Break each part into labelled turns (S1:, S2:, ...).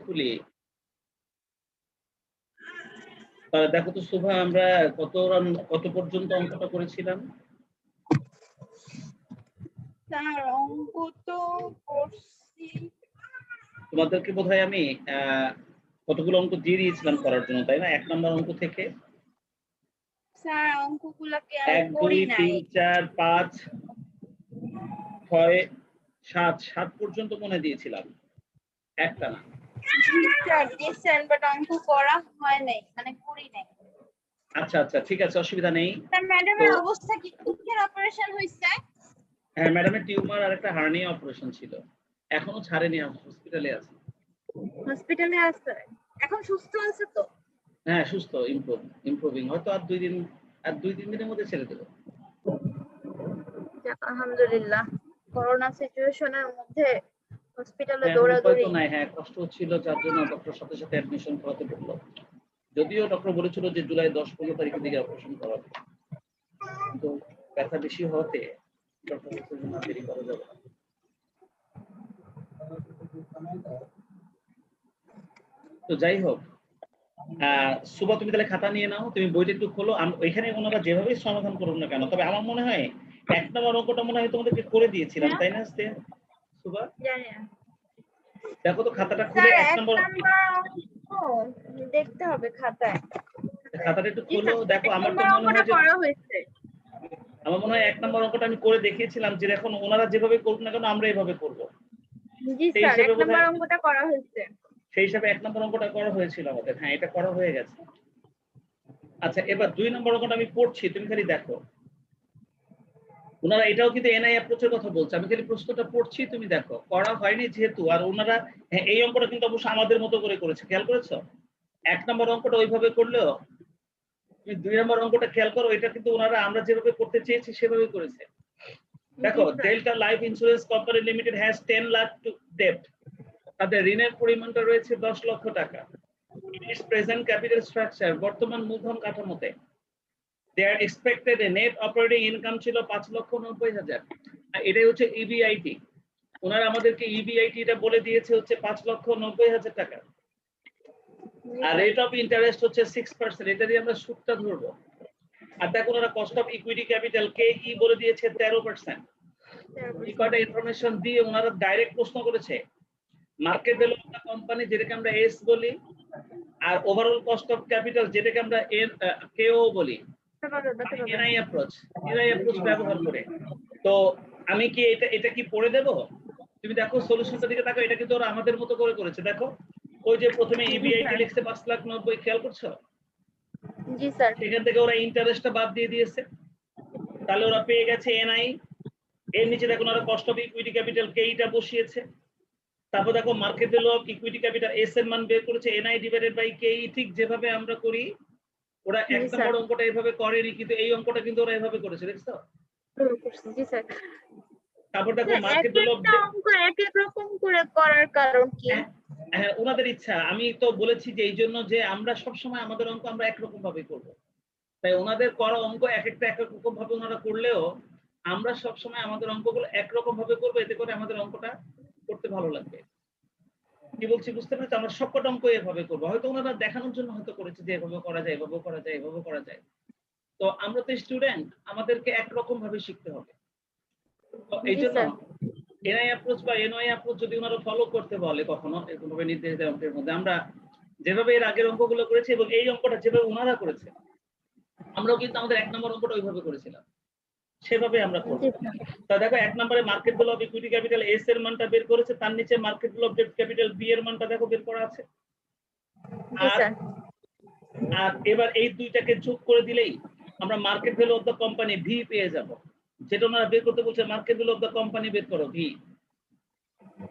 S1: খুলি। তাহলে দেখো তো শুভা, আমরা কত পর্যন্ত অঙ্কটা করেছিলাম?
S2: স্যার অঙ্ক তো করছি।
S1: তোমাদেরকে বোধহয় আমি কতগুলো অঙ্ক দিয়ে দিয়েছিলাম করার জন্য, তাই না? 1 নম্বর অঙ্ক থেকে
S2: স্যার অঙ্কগুলোকে
S1: 1 2
S2: করি নাই।
S1: 3 4 5 6 7 7 পর্যন্ত মনে দিয়েছিলাম, একটা না।
S2: স্যার দিয়েছেন, বাট অঙ্ক করা হয় নাই, মানে করি নাই।
S1: আচ্ছা আচ্ছা, ঠিক আছে, অসুবিধা নেই।
S2: স্যার ম্যাডামের অবস্থা কি? কিসের অপারেশন হইছে?
S1: হ্যাঁ, ম্যাডামের টিউমার আর একটা হার্নিয়া অপারেশন ছিল, এখনো ছাড়েনি, হসপিটালে আছে।
S2: হসপিটালে আছে? এখন সুস্থ আছে তো?
S1: হ্যাঁ, সুস্থ, ইমপ্রুভিং, হয়তো আর 2-3 দিনের মধ্যে ছেড়ে দেবে।
S2: যাক, আলহামদুলিল্লাহ। করোনা সিচুয়েশনের মধ্যে হসপিটালে
S1: হ্যাঁ, উপায়
S2: দৌড়াদৌড়ি।
S1: তো নাই। হ্যাঁ, কষ্ট হচ্ছিল, যার জন্য ডক্টর সাথে সাথে অ্যাডমিশন করাতে বললো। যদিও ডক্টর বলেছিল যে জুলাই 10-15 তারিখের দিকে অপারেশন করাবে, কিন্তু ব্যথা বেশি হওয়াতে ডক্টর বলছে যে না, দেরি করা যাবে না। তো যাই হোক, সুবা, তুমি তাহলে খাতা নিয়ে নাও, তুমি বইটা একটু খোলো। এখানে ওনারা যেভাবেই সমাধান করুন না কেন, তবে আমার মনে হয় 1 নম্বর অঙ্কটা মনে হয় তোমাদেরকে করে দিয়েছিলাম, তাই না সুবা?
S2: জানি না
S1: দেখো তো খাতাটা খুলে
S2: স্যার,
S1: 1
S2: এক
S1: নম্বর
S2: নাম্বার দেখতে হবে খাতায়।
S1: খাতাটা একটু
S2: জি
S1: খোলো,
S2: স্যার,
S1: দেখো।
S2: এক
S1: আমার তো
S2: নাম্বার
S1: মনে
S2: অঙ্কটা
S1: হয় যে
S2: করা হয়েছে।
S1: 1 নম্বর অঙ্কটা আমি করে দেখিয়েছিলাম, যে দেখুন ওনারা যেভাবে করুন না কেন আমরা এইভাবে করব।
S2: জি
S1: সেই
S2: স্যার,
S1: হিসেবে
S2: এক নাম্বার অঙ্কটা করা হয়েছে।
S1: সেই হিসাবে 1 নম্বর অঙ্কটা করা হয়েছিল আমাদের। হ্যাঁ, এটা করা হয়ে গেছে। আচ্ছা, এবার 2 নম্বর অঙ্কটা আমি পড়ছি, তুমি খালি দেখো। ওনারা এটাও কিন্তু এনআই অ্যাপ্রোচের কথা বলছে, আমি খালি প্রশ্নটা পড়ছি, তুমি দেখো। করা হয়নি যেহেতু, আর ওনারা এই অঙ্কটা কিন্তু অবশ্য আমাদের মতো করে করেছে, খেয়াল করেছো? 1 নম্বর অঙ্কটা ওইভাবে করলেও তুমি 2 নম্বর অঙ্কটা খেয়াল করো, এটা কিন্তু ওনারা আমরা যেভাবে করতে চেয়েছি সেভাবে করেছে। দেখো, Delta life insurance company limited has 10 lakh to ডেপ্ট। তাদের ঋণের পরিমাণটা রয়েছে 10 লক্ষ টাকা। ইটস প্রেজেন্ট ক্যাপিটাল স্ট্রাকচার, বর্তমান মূলধন কাঠামোতে দেয়ার এক্সপেক্টেড নেট অপারেটিং ইনকাম ছিল 5,90,000। এটাই হচ্ছে ইবিআইটি। ওনারা আমাদেরকে ইবিআইটি এটা বলে দিয়েছে হচ্ছে 5,90,000 টাকা। আর রেট অফ ইন্টারেস্ট হচ্ছে 6%। এটা দিয়ে আমরা সুদটা ধরবো। আর দেখো, ওনারা cost of equity capital K ই বলে দিয়েছে 13%। এই কয়টা ইনফরমেশন দিয়ে ওনারা ডাইরেক্ট প্রশ্ন করেছে market value of the company, যেটাকে আমরা এস বলি, আর ওভারঅল কস্ট অফ ক্যাপিটাল, যেটাকে আমরা কেও বলি। এনআই অ্যাপ্রোচ ব্যবহার করে। তো আমি কি এটা কি পড়ে দেব? তুমি দেখো সলিউশনটা দিকে তাকাও, এটা কিন্তু ওরা আমাদের মতো করে করেছে। দেখো, ওই যে প্রথমে ইবিআইটি লিখছে 5,90,000, খেয়াল করছো?
S2: জি স্যার।
S1: সেখান থেকে ওরা ইন্টারেস্টটা বাদ দিয়ে দিয়েছে, তাহলে ওরা পেয়ে গেছে এনআই। এর নিচে দেখো ওরা কস্ট অফ ইকুইটি ক্যাপিটাল কে এটা বসিয়েছে। তারপর দেখো market value of equity capital S এর মান বের করেছে এনআই ডিভাইডেড বাই কে। ঠিক যেভাবে আমরা করি, ওরা 1 নম্বর অঙ্কটা এইভাবে করেনি, কিন্তু এই অঙ্কটা কিন্তু ওরা এইভাবে করেছে, দেখছো?
S2: জি স্যার।
S1: তারপর দেখো মার্কেট ভ্যালু অফ
S2: অঙ্ক এক এক রকম করে করার কারণ কি?
S1: হ্যাঁ, ওনাদের ইচ্ছা। আমি তো বলেছি যে এই জন্য যে আমরা সব সময় আমাদের অঙ্ক আমরা একরকম ভাবে করব। তাই ওনাদের করা অঙ্ক এক একটা এক এক রকম ভাবে ওনারা করলেও আমরা সব সময় আমাদের অঙ্কগুলো একরকম ভাবে করব, এতে করে আমাদের অঙ্কটা করতে ভালো লাগবে। কি বলছি বুঝতে পেরেছো? আমরা সবকটা অঙ্ক এভাবে করবো। হয়তো ওনারা দেখানোর জন্য হয়তো করেছে যে এভাবে করা যায়, এভাবে করা যায়, এভাবে করা যায়। তো আমরা তো স্টুডেন্ট, আমাদেরকে একরকম ভাবে শিখতে হবে। তো এই জন্য এনআই অ্যাপ্রোচ বা এনওআই অ্যাপ্রোচ যদি ওনারা ফলো করতে বলে কখনো এরকম ভাবে নির্দেশিত অঙ্কের মধ্যে, আমরা যেভাবে এর আগের অঙ্কগুলো করেছি এবং এই অঙ্কটা যেভাবে ওনারা করেছে, আমরাও কিন্তু আমাদের 1 নম্বর অঙ্কটা ওইভাবে করেছিলাম, সেভাবে আমরা করব। তা দেখো 1 নম্বরে market value of equity capital S এর মানটা বের করেছে, তার নিচে market value of debt capital B এর মানটা দেখো বের করা আছে। আর এবার এই দুইটাকে যোগ করে দিলেই আমরা market value of the company V পেয়ে যাব। যেটা ওনারা বের করতে বলছে, market value of the company বের করো V.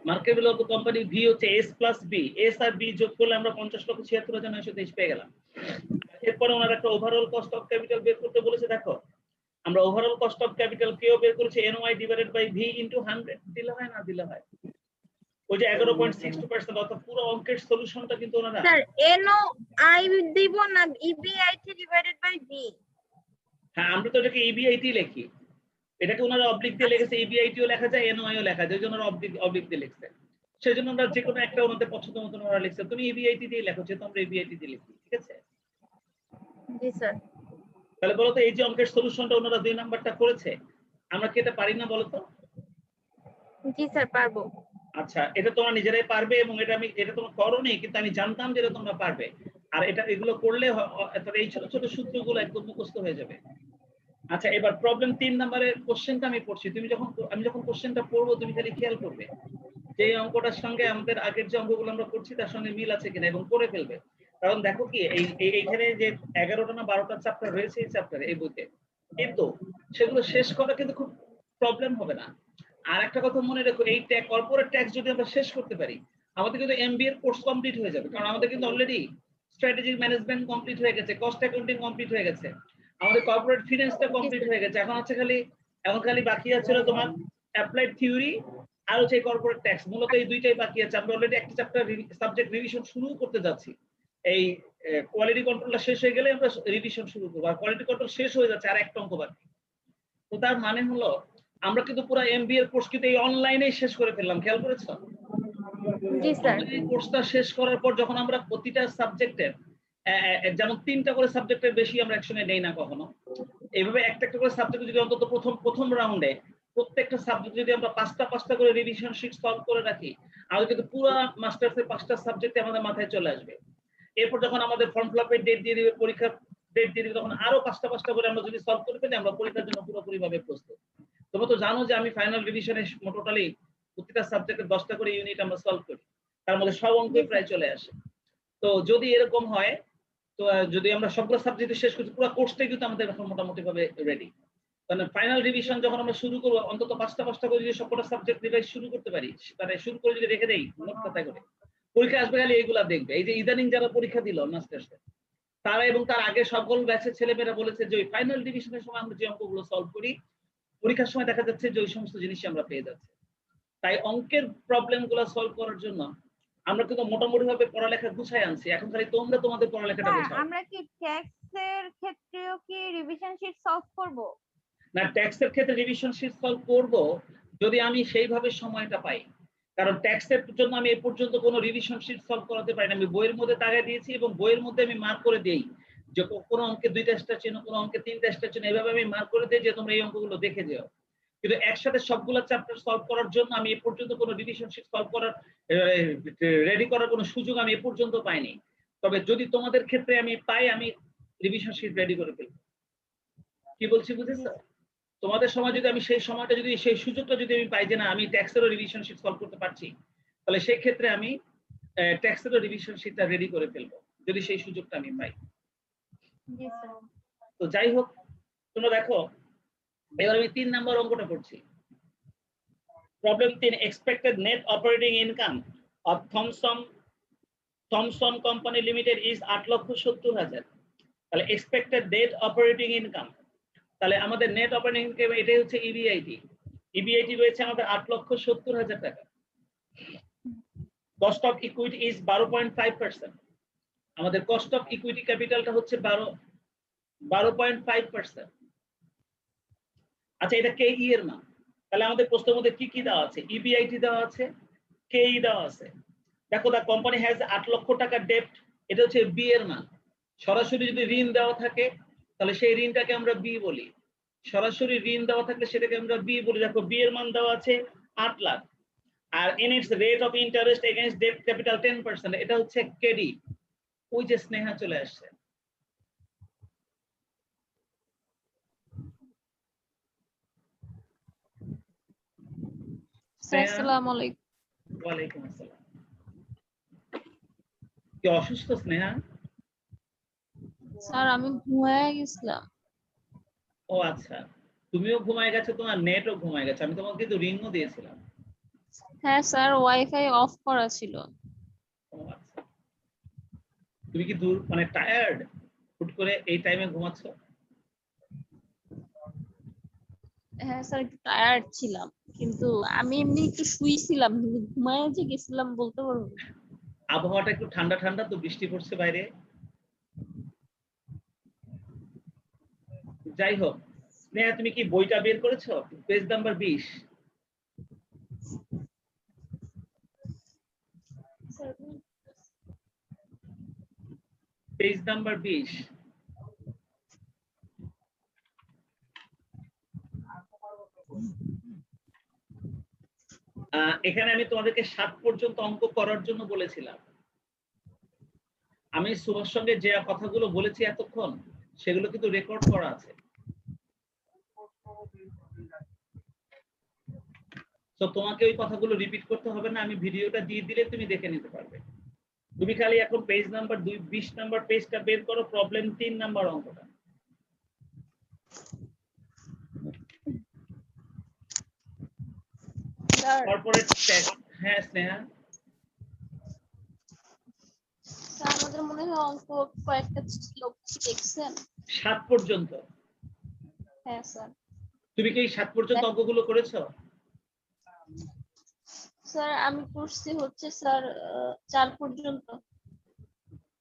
S1: Market value of the company V হচ্ছে এস প্লাস বি। এস আর বি যোগ করলে আমরা 50,76,923 পেয়ে গেলাম। এরপরে ওনারা একটা ওভারঅল কস্ট অফ ক্যাপিটাল বের করতে বলেছে। দেখো, আমরা ওভারঅল কস্ট অফ ক্যাপিটাল কেও বের করেছি এনওআই ডিভাইডেড বাই ভি ইনটু 100। দিলে হয় না দিলে হয়? ওই যে 11.62%, অর্থাৎ পুরো অঙ্কের সলিউশনটা কিন্তু ওনারা
S2: স্যার এনওআই দিব না ইবিআইটি ডিভাইডেড বাই ভি।
S1: হ্যাঁ, আমরা তো এটাকে ইবিআইটি লিখি, এটাকে ওনারা অবলিক দিয়ে লিখেছে। ইবিআইটিও লেখা যায়, এনওআইও লেখা যায়, ওই জন্য ওনারা অবলিক দিয়ে লিখছে। সেই জন্য আমরা যে কোনো একটা ওনাদের পছন্দ মতন ওরা লিখছে, তুমি এবিআইটি দিয়ে লেখো, যেহেতু আমরা এবিআইটি দিয়ে লিখি, ঠিক আছে?
S2: জি স্যার।
S1: তাহলে বলো তো এই যে অঙ্কের সলিউশনটা ওনারা 2 নাম্বারটা করেছে, আমরা কি এটা পারি না বলো তো?
S2: জি স্যার পারবো।
S1: আচ্ছা, এটা তোমরা নিজেরাই পারবে এবং এটা তোমরা করোনি, কিন্তু আমি জানতাম যে এটা তোমরা পারবে। আর এগুলো করলে তাহলে এই ছোট ছোট সূত্রগুলো একদম মুখস্থ হয়ে যাবে। আচ্ছা, এবার প্রবলেম 3 নাম্বারের কোশ্চেনটা আমি পড়ছি। আমি যখন কোশ্চেনটা পড়বো তুমি খালি খেয়াল করবে যে এই অঙ্কটার সঙ্গে আমাদের আগের যে অঙ্কগুলো আমরা করছি তার সঙ্গে মিল আছে কিনা, এবং করে ফেলবে। কারণ দেখো কি এইখানে যে 11টা না 12টা চ্যাপ্টার রয়েছে এই চ্যাপ্টারে, এই বইতে, কিন্তু সেগুলো শেষ করা কিন্তু খুব প্রবলেম হবে না। আর একটা কথা মনে রেখো, এই কর্পোরেট ট্যাক্স যদি আমরা শেষ করতে পারি, আমাদের কিন্তু এমবিএ এর কোর্স কমপ্লিট হয়ে যাবে। কারণ আমাদের কিন্তু অলরেডি স্ট্র্যাটেজিক ম্যানেজমেন্ট কমপ্লিট হয়ে গেছে, কস্ট অ্যাকাউন্টিং কমপ্লিট হয়ে গেছে, আমাদের কর্পোরেট ফিনান্সটা কমপ্লিট হয়ে গেছে। এখন খালি বাকি আছে তোমার অ্যাপ্লাইড থিওরি আর হচ্ছে কর্পোরেট ট্যাক্স। মূলত এই দুইটাই বাকি আছে। আমরা অলরেডি একটা চ্যাপ্টার সাবজেক্ট রিভিশন শুরু করতে যাচ্ছি। এই কোয়ালিটি কন্ট্রোলটা শেষ হয়ে গেলে আমরা রিভিশন শুরু করব। আর কোয়ালিটি কন্ট্রোল শেষ হয়ে যাচ্ছে, আর একটা অঙ্ক বাকি। তো তার মানে হলো আমরা কিন্তু পুরো এমবিএ এর কোর্স কিন্তু এই অনলাইনে শেষ করে ফেললাম, খেয়াল করেছো?
S2: জি স্যার।
S1: এই কোর্সটা শেষ করার পর যখন আমরা প্রতিটা সাবজেক্টের যেমন 3টা করে সাবজেক্টের বেশি আমরা একসঙ্গে নেই না কখনো, এইভাবে একটা একটা করে সাবজেক্ট যদি অন্তত প্রথম রাউন্ডে প্রত্যেকটা সাবজেক্ট যদি আমরা 5টা করে রিভিশন শিট সলভ করে রাখি, আমাদের কিন্তু পুরো মাস্টার্সের 5টা সাবজেক্টে আমাদের মাথায় চলে আসবে। এরপর যখন আমাদের ফর্ম ফিল আপের ডেট দিয়ে দিবে, পরীক্ষার ডেট দিয়ে দিবে, তখন আরো 5টা করে আমরা যদি সলভ করে ফেলি, আমরা পরীক্ষার জন্য পুরোপুরি ভাবে প্রস্তুত। তোমরা তো জানো যে আমি ফাইনাল রিভিশনে টোটালি প্রতিটা সাবজেক্টের 10টা করে ইউনিট আমরা সলভ করি, তার মধ্যে সব অঙ্কই প্রায় চলে আসে। তো যদি এরকম হয়, তো যদি আমরা সবগুলো সাবজেক্ট শেষ করছি, পুরো কোর্সটাই কিন্তু আমাদের এখন মোটামুটি ভাবে রেডি। মানে ফাইনাল রিভিশন যখন আমরা শুরু করবো, অন্তত 5টা করে যদি সবকটা সাবজেক্ট রিভাইজ শুরু করতে পারি, মানে শুরু করে যদি রেখে দেই নোট খাতায় করে, পরীক্ষা আসবে খালি এইগুলা দেখবে। এই যে ইদানিং যারা পরীক্ষা দিল মাস্টার্সে, তারা এবং তার আগে সকল ব্যাচের ছেলেমেয়েরা বলেছে যে ওই ফাইনাল রিভিশনের সময় আমরা যে অঙ্কগুলো সলভ করি, পরীক্ষার সময় দেখা যাচ্ছে যে ওই সমস্ত জিনিস আমরা পেয়ে যাচ্ছি। তাই অঙ্কের প্রবলেমগুলো সলভ করার জন্য আমরা কিন্তু মোটামুটি ভাবে পড়ালেখা গুছাই আনছি। এখন খালি তোমরা তোমাদের পড়ালেখাটা গুছাও।
S2: আমরা কি ট্যাক্সের ক্ষেত্রেও কি রিভিশন শিট সলভ করব?
S1: না, ট্যাক্সের ক্ষেত্রে রিভিশন শিট সলভ করব যদি আমি সেইভাবে সময়টা পাই। কারণ ট্যাক্সের জন্য আমি এই পর্যন্ত কোনো রিভিশন শিট সলভ করাতে পারি না। আমি বইয়ের মধ্যে তাগায় দিয়েছি এবং বইয়ের মধ্যে আমি মার্ক করে দেই যে কোনো অঙ্কে 2টা স্টার চিহ্ন, কোনো অঙ্কে 3টা স্টার চিহ্ন, এইভাবে আমি মার্ক করে দিই যে তোমরা এই অঙ্কগুলো দেখে যেও। কিন্তু একসাথে সবগুলো চ্যাপ্টার সলভ করার জন্য আমি এই পর্যন্ত কোনো রিভিশন শিট সলভ করার রেডি করার কোনো সুযোগ আমি এ পর্যন্ত পাইনি। তবে যদি তোমাদের ক্ষেত্রে আমি পাই, আমি রিভিশন শিট রেডি করে ফেলব। কি বলছি বুঝেছো? তোমাদের সময় যদি আমি সেই সময়টা যদি সেই সুযোগটা যদি আমি পাই যে না আমি ট্যাক্সেরও রিভিশন শিট সলভ করতে পারছি, তাহলে সেই ক্ষেত্রে আমি ট্যাক্সেরও রিভিশন শিটটা রেডি করে ফেলবো, যদি সেই সুযোগটা আমি পাই।
S2: জি স্যার।
S1: তো যাই হোক, তোমরা দেখো এবার আমি 3 নাম্বার অঙ্কটা করছি। Problem 3, expected net operating income of Thomson company limited is 8,70,000। তাহলে এক্সপেক্টেড নেট অপারেটিং ইনকাম, তাহলে আমাদের নেট অপারেটিং ইনকাম এটাই হচ্ছে ইবিআইটি। ইবিআইটি রয়েছে আমাদের 8,70,000 টাকা। Cost of equity is 12.5%। আমাদের কস্ট অফ ইকুইটি ক্যাপিটালটা হচ্ছে 12.5%। আচ্ছা, এটা কেই এর মান। তাহলে আমাদের প্রশ্নের মধ্যে কি কি দেওয়া আছে? ইবিআইটি দেওয়া আছে, কেই দেওয়া আছে। দেখো দা কোম্পানি হ্যাজ 8 লক্ষ টাকা ডেপ্ট, এটা হচ্ছে বি এর মান। সরাসরি যদি ঋণ দেওয়া থাকে তাহলে সেই ঋণটাকে আমরা বি বলি। সরাসরি ঋণ দেওয়া থাকলে সেটাকে আমরা বি বলি। দেখো বি এর মান দেওয়া আছে 8 লাখ, আর in its rate of interest against debt capital 10%, এটা হচ্ছে কেডি। ওই যে স্নেহা চলে আসছে।
S3: আসসালামু আলাইকুম।
S1: ওয়ালাইকুম আসসালাম। কি অসুস্থ স্নেহা?
S3: স্যার আমি ঘুমায় গেছিলাম।
S1: ও আচ্ছা, তুমিও ঘুমায় গেছো, তোমার নেটও ঘুমায় গেছে। আমি তোমাকে কিন্তু রিংও দিয়েছিলাম।
S3: হ্যাঁ স্যার, ওয়াইফাই অফ করা ছিল।
S1: ও আচ্ছা, তুমি কি মানে টায়ার্ড, হুট করে এই টাইমে ঘুমাচ্ছ?
S3: হ্যাঁ স্যার, একটু টায়ার্ড ছিলাম, কিন্তু আমি এমনি একটু শুইছিলাম, কিন্তু ঘুমায় যে গেছিলাম বলতে পারবো না।
S1: আবহাওয়াটা একটু ঠান্ডা ঠান্ডা তো, বৃষ্টি পড়ছে বাইরে। যাই হোক, স্নেহা তুমি কি বইটা বের করেছো? Page number 20। Page number 20। এখানে আমি তোমাদেরকে 7 পর্যন্ত অঙ্ক করার জন্য বলেছিলাম। আমি সুভার সঙ্গে যে কথাগুলো বলেছি এতক্ষণ সেগুলো কিন্তু রেকর্ড করা আছে। তো তোমাকে ওই কথাগুলো রিপিট করতে হবে না, আমি ভিডিওটা দিয়ে দিলে তুমি দেখে নিতে পারবে। তুমি খালি এখন পেজ নাম্বার 20 নাম্বার পেজটা বের করো, প্রবলেম 3 নাম্বার অঙ্কটা।
S3: Sir
S1: corporate tax. হ্যাঁ স্নেহা,
S3: স্যার আমাদের মনে হয় অঙ্ক কয়েকটা ছিল, দেখছেন?
S1: 7 পর্যন্ত।
S3: হ্যাঁ স্যার।
S1: তুমি কি এই 7 পর্যন্ত অঙ্কগুলো করেছো?
S3: স্যার আমি করছি হচ্ছে স্যার 4 পর্যন্ত।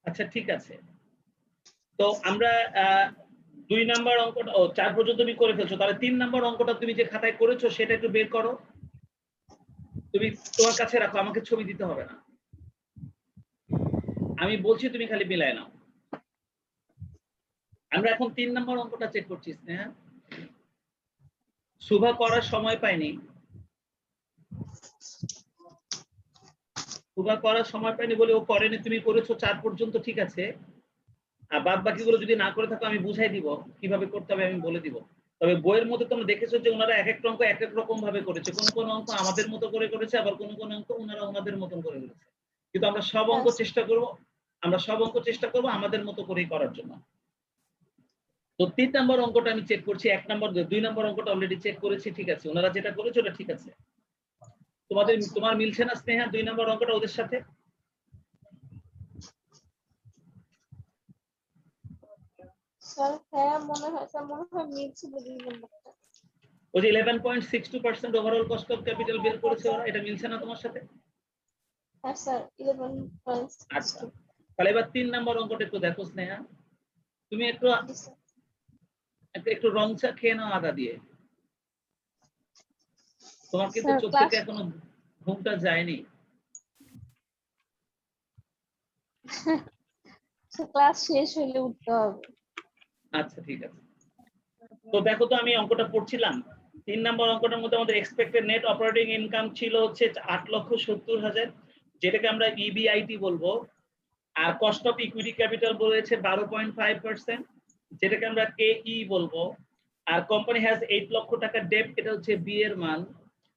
S1: আচ্ছা ঠিক আছে, তো আমরা 2 নাম্বার অঙ্কটা 4 পর্যন্ত তুমি করে ফেলছো, তাহলে 3 নাম্বার অঙ্কটা তুমি যে খাতায় করেছো সেটা একটু বের করো। তুমি তোমার কাছে রাখো, আমাকে ছবি দিতে হবে না, আমি বলছি তুমি খালি মিলায় নাও। আমরা এখন 3 নাম্বার অঙ্কটা চেক করছি স্নেহা। শুভা করার সময় পায়নি, শুভা করার সময় পায়নি বলে ও করেনি, তুমি করেছো 4 পর্যন্ত, ঠিক আছে। আর বাদ বাকিগুলো যদি না করে থাকো আমি বুঝাই দিব কিভাবে করতে হবে, আমি বলে দিব। তবে বইয়ের মধ্যে তোমরা দেখেছো যে ওনারা এক একটা অঙ্ক এক এক রকম ভাবে করেছে, কোন কোন অঙ্ক আমাদের মতো করে করেছে, আবার কোন কোন অঙ্ক ওনারা ওনাদের মতন করে করেছে। কিন্তু আমরা সব অঙ্ক চেষ্টা করব, আমাদের মতো করেই করার জন্য। তো 3 নাম্বার অঙ্কটা আমি চেক করছি, 1 নাম্বার 2 নাম্বার অঙ্কটা অলরেডি চেক করেছি, ঠিক আছে। ওনারা যেটা করেছে ওটা ঠিক আছে। তোমার মিলছে না স্নেহা 2 নাম্বার অঙ্কটা ওদের সাথে?
S3: স্যার হ্যাঁ মনে হয় স্যার, মনে হয় মিলছে 2 নম্বরটা।
S1: ওই যে 11.62% ওভারঅল কস্ট অফ ক্যাপিটাল বের করেছে ওরা, এটা মিলছে না তোমার সাথে?
S3: হ্যাঁ স্যার 11.62।
S1: আচ্ছা, তাহলে এবার 3 নাম্বার অঙ্কটা একটু দেখো স্নেহা। তুমি একটু একটু রং চা খেয়ে নাও আদা দিয়ে। তোমার কিন্তু
S3: স্যার
S1: চোখ
S3: ক্লাস
S1: থেকে এখনো ঘুমটা যায়নি।
S3: ক্লাস শেষ হলে উঠতে হবে।
S1: আচ্ছা ঠিক আছে, তো দেখো তো আমি অঙ্কটা পড়ছিলাম। 3 নাম্বার অঙ্কটার মধ্যে আমাদের এক্সপেক্টেড নেট অপারেটিং ইনকাম ছিল হচ্ছে 8,70,000, যেটাকে আমরা ইবিআইটি বলবো। আর কস্ট অফ ইকুইটি ক্যাপিটাল বলেছে 12.5%, যেটাকে আমরা কেই বলবো। আর কোম্পানি হ্যাজ 8 লক্ষ টাকা ডেট, এটা হচ্ছে বি এর মান।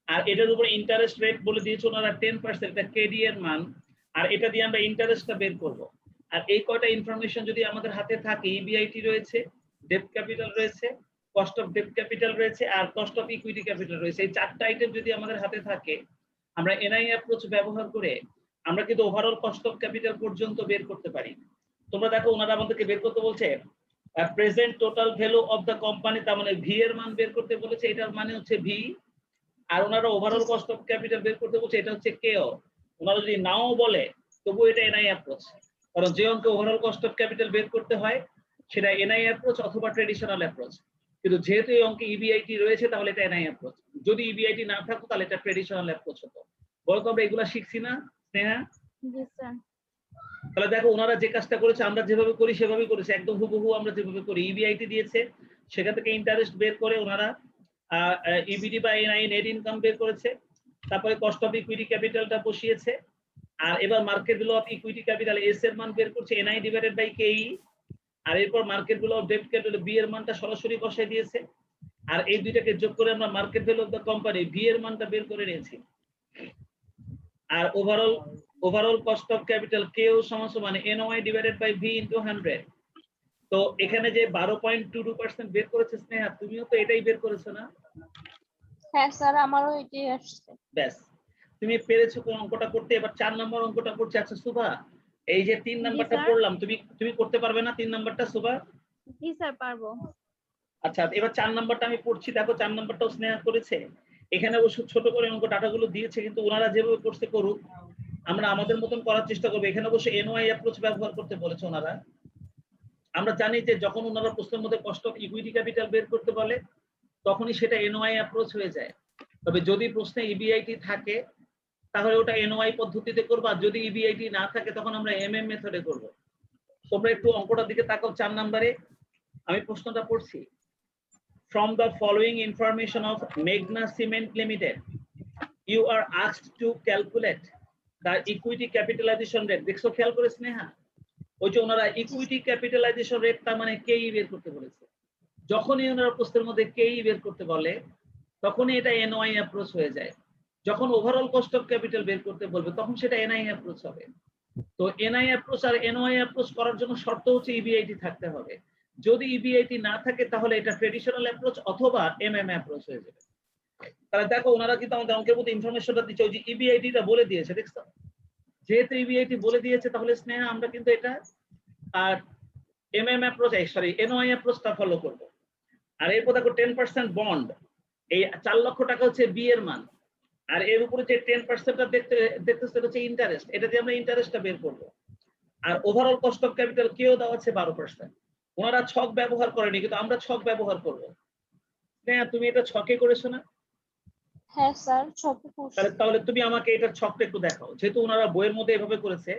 S1: আর এটার উপর ইন্টারেস্ট রেট বলে দিয়েছে ওনারা 10%, এটা কেডি এর মান। আর এটা দিয়ে আমরা ইন্টারেস্টটা বের করব। আর এই কয়টা ইনফরমেশন যদি আমাদের হাতে থাকে, ইবিআইটি রয়েছে, ডেট ক্যাপিটাল রয়েছে, কস্ট অফ ডেট ক্যাপিটাল রয়েছে, আর কস্ট অফ ইকুইটি ক্যাপিটাল রয়েছে, এই 4টা আইটেম যদি আমাদের হাতে থাকে, আমরা এনআই অ্যাপ্রোচ ব্যবহার করে আমরা কিন্তু ওভারঅল কস্ট অফ ক্যাপিটাল পর্যন্ত বের করতে পারি। তোমরা দেখো ওনারা আমাদেরকে বের করতে বলছে present total value of the company, তার মানে ভি এর মান বের করতে বলেছে, এটার মানে হচ্ছে ভি। আর ওনারা ওভারঅল কস্ট অফ ক্যাপিটাল বের করতে বলছে, এটা হচ্ছে কেও। ওনারা যদি নাও বলে তবু এটা এনআই অ্যাপ্রোচ, কারণ যে অঙ্কে ওভারঅল কস্ট অফ ক্যাপিটাল বের করতে হয় সেটা এনআই অ্যাপ্রোচ অথবা ট্রেডিশনাল অ্যাপ্রোচ। কিন্তু যেহেতু এই অঙ্কে ইবিআইটি রয়েছে তাহলে এটা এনআই অ্যাপ্রোচ, যদি ইবিআইটি না থাকতো তাহলে এটা ট্রেডিশনাল অ্যাপ্রোচ হতো। বলো তো আমরা এগুলা শিখছি না স্নেহা?
S3: জি স্যার।
S1: তাহলে দেখো ওনারা যে কাজটা করেছে আমরা যেভাবে করি সেভাবেই করেছে, একদম হুবহু আমরা যেভাবে করি। ইবিআইটি দিয়েছে, সেখান থেকে ইন্টারেস্ট বের করে ওনারা ইবিডি বা এনআই নেট ইনকাম বের করেছে, তারপরে কস্ট অফ ইকুইটি ক্যাপিটালটা বসিয়েছে, আর এবার market value of equity capital S এর মান বের করছে এনআই ডিভাইডেড বাই কেই। আর এরপর market value of debt capital B এর মানটা সরাসরি বসাই দিয়েছে। আর এই দুইটাকে যোগ করে আমরা market value of the company V এর মানটা বের করে নিয়েছি। আর ওভারঅল কস্ট অফ ক্যাপিটাল কেও সমান এনওআই ডিভাইডেড বাই ভি ইনটু 100। তো এখানে যে 12.22% বের করেছে স্নেহা, তুমিও তো এটাই বের করেছো না?
S3: হ্যাঁ স্যার আমারও এটাই আসছে।
S1: ব্যাস, তুমি পেরেছো কোন অঙ্কটা করতে। এবার 4 নাম্বার অঙ্কটা করছে। আচ্ছা সুভা, এই যে 3 নাম্বারটা
S2: স্যার।
S1: পড়লাম, তুমি করতে পারবে না 3 নাম্বারটা সুভা?
S2: জি স্যার পারবো।
S1: আচ্ছা এবার 4 নাম্বারটা আমি পড়ছি, দেখো 4 নাম্বারটাও স্নেহা করেছে। এখানে অবশ্য ছোট করে অঙ্ক ডাটাগুলো দিয়েছে, কিন্তু ওনারা যেভাবে করতে করুক, আমরা আমাদের মতন করার চেষ্টা করবো। এখানে অবশ্য এনওআই অ্যাপ্রোচ ব্যবহার করতে বলেছে ওনারা। আমরা জানি যে যখন ওনারা প্রশ্নের মধ্যে কস্ট অফ ইকুইটি ক্যাপিটাল বের করতে বলে তখনই সেটা এনওআই অ্যাপ্রোচ হয়ে যায়। তবে যদি প্রশ্নে ইবিআইটি থাকে তাহলে ওটা এনওআই পদ্ধতিতে করব, আর যদি ইবিআইটি না থাকে তখন আমরা এমএম মেথডে করব। তোমরা একটু অঙ্কটার দিকে তাকাও 4 নম্বরে। আমি প্রশ্নটা পড়ছি। From the following information of Meghna Cement Limited, you are asked to calculate the equity capitalization rate. দেখছো খেয়াল করে স্নেহা, ওই যে ওনারা ইকুইটি ক্যাপিটালাইজেশন রেট তার মানে কেই বের করতে বলেছে। যখনই ওনারা প্রশ্নের মধ্যে কেই বের করতে বলে তখনই এটা এনওআই অ্যাপ্রোচ হয়ে যায়। যখন ওভারঅল কস্ট অফ ক্যাপিটাল বের করতে বলবে তখন সেটা এনআই অ্যাপ্রোচ হবে। তো এনআই অ্যাপ্রোচ আর এনওআই অ্যাপ্রোচ করার জন্য শর্ত হচ্ছে ইবিআইটি থাকতে হবে। যদি ইবিআইটি না থাকে তাহলে এটা ট্রেডিশনাল অ্যাপ্রোচ অথবা এমএম অ্যাপ্রোচ হয়ে যাবে। তাহলে দেখো ওনারা কিন্তু আমাদের অঙ্কের মধ্যে ইনফরমেশনটা দিচ্ছে, ওই যে ইবিআইটিটা বলে দিয়েছে, দেখছো? যেহেতু ইবিআইটি বলে দিয়েছে তাহলে স্নেহা আমরা কিন্তু এটা আর এমএম অ্যাপ্রোচ সরি এনওআই অ্যাপ্রোচটা ফলো করব। আর এরপর দেখো 10% বন্ড, এই 4 লক্ষ টাকা হচ্ছে বি এর মান, আর এর উপরে যে 10%টা দেখতেছে এটা হচ্ছে ইন্টারেস্ট, এটা দিয়ে আমরা ইন্টারেস্টটা বের করব। আর ওভারঅল কস্ট অফ ক্যাপিটাল কেও দেওয়া আছে 12%। ওনারা ছক ব্যবহার করেনি কিন্তু আমরা ছক ব্যবহার করব। স্নেহা তুমি এটা ছকে করেছো না?
S3: হ্যাঁ স্যার, ছকে করছি।
S1: তাহলে তুমি আমাকে এটা ছকটা একটু দেখাও, যেহেতু ওনারা বইয়ের মধ্যে এভাবে করেছে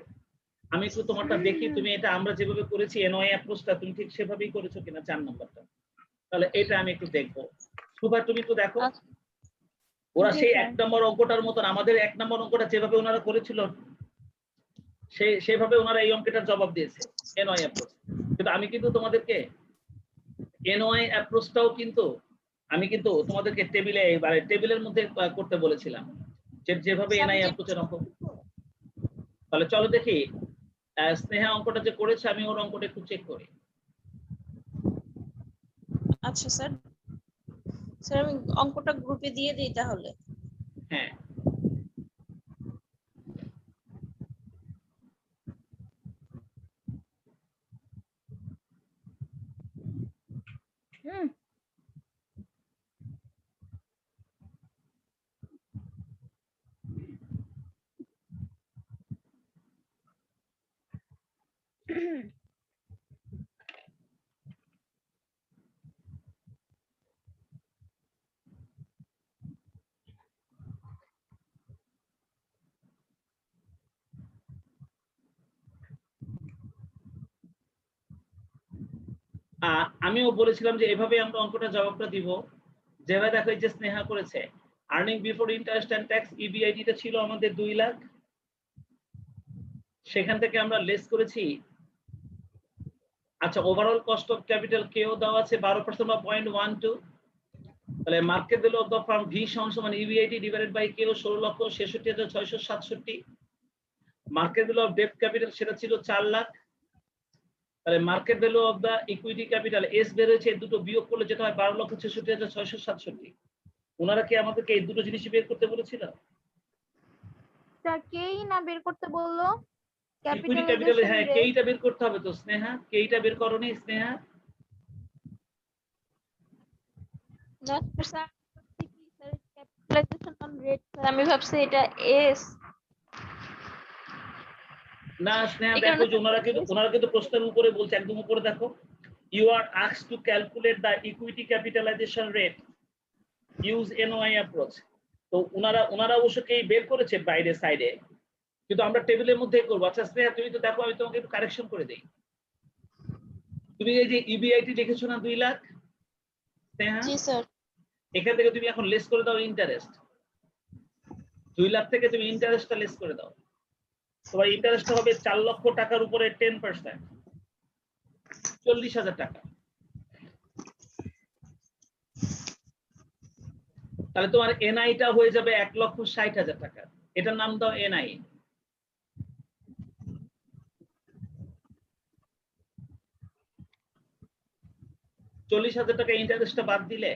S1: আমি একটু তোমারটা দেখি তুমি এটা আমরা যেভাবে করেছি এনওআই অ্যাপ্রোচটা তুমি ঠিক সেভাবেই করেছো কিনা 4 নম্বরটা। তাহলে এটা আমি একটু দেখবো। সুভা তুমি একটু দেখো।
S3: আচ্ছা।
S1: ওরা
S3: জি
S1: সেই
S3: স্যার।
S1: 1 নম্বর অঙ্কটার মতন আমাদের 1 নম্বর অঙ্কটা যেভাবে ওনারা করেছিল সেভাবে ওনারা এই অঙ্কটার জবাব দিয়েছে এনওআই অ্যাপ্রোচ। কিন্তু আমি কিন্তু তোমাদেরকে এনওআই অ্যাপ্রোচটাও কিন্তু আমি কিন্তু তোমাদেরকে টেবিলের মধ্যে করতে বলেছিলাম যেভাবে এনআই অ্যাপ্রোচের অঙ্ক। তাহলে চলো দেখি স্নেহা অঙ্কটা যে করেছে আমি ওর অঙ্কটা একটু চেক করি।
S3: আচ্ছা স্যার, স্যার আমি অঙ্কটা গ্রুপে দিয়ে দিই তাহলে।
S1: হ্যাঁ আমিও বলেছিলাম যে এভাবে আমরা অঙ্কটা জবাবটা দিব যেভাবে দেখো যে স্নেহা করেছে। Earning before interest and tax ইবিআইটিটা ছিল আমাদের 2 লাখ, সেখান থেকে আমরা লেস করেছি। আচ্ছা ওভারঅল কস্ট অফ ক্যাপিটাল কেও দেওয়া আছে 12% বা 0.12। তাহলে market value of the firm V সমান EBIT divided by KO 16,66,667। Market value of debt capital সেটা ছিল 4 লাখ। তাহলে market value of the equity capital S বের হয়েছে, দুটো বিয়োগ করলে যেটা হয় 12,66,667। ওনারা কি আমাদেরকে এই দুটো জিনিস বের করতে বলেছিল?
S2: স্যার কেই না বের করতে বললো?
S1: ইকুইটি ক্যাপিটাল হ্যাঁ কেইটা বের করতে হবে তো স্নেহা, কেইটা বের করোনি স্নেহা?
S3: না sir, capitalization on rate sir, আমি ভাবছি এটা এস।
S1: না স্নেহা দেখো যে ওনারা কিন্তু প্রশ্নের উপরে বলছে, একদম উপরে দেখো you are asked to calculate the equity capitalization rate use NOI approach. তো ওনারা অবশ্য কেই বের করেছে বাইরে সাইডে, কিন্তু আমরা টেবিলের মধ্যে করবো। আচ্ছা স্নেহা তুমি তো দেখো আমি তোমাকে একটু কারেকশন করে দেই। তুমি এই যে ইবিআইটি লিখেছো না 2 লাখ স্নেহা,
S3: জি স্যার।
S1: এখান থেকে তুমি এখন লেস করে দাও ইন্টারেস্ট। 2 লাখ থেকে তুমি ইন্টারেস্টটা লেস করে দাও। তোমার ইন্টারেস্টটা হবে 4 লক্ষ টাকার উপরে 10%, 40,000 টাকা। তাহলে তোমার এনআইটা হয়ে যাবে 1,60,000 টাকা। এটার নাম দাও এনআই। টাকা ইন্টারেস্টটা বাদ দিলে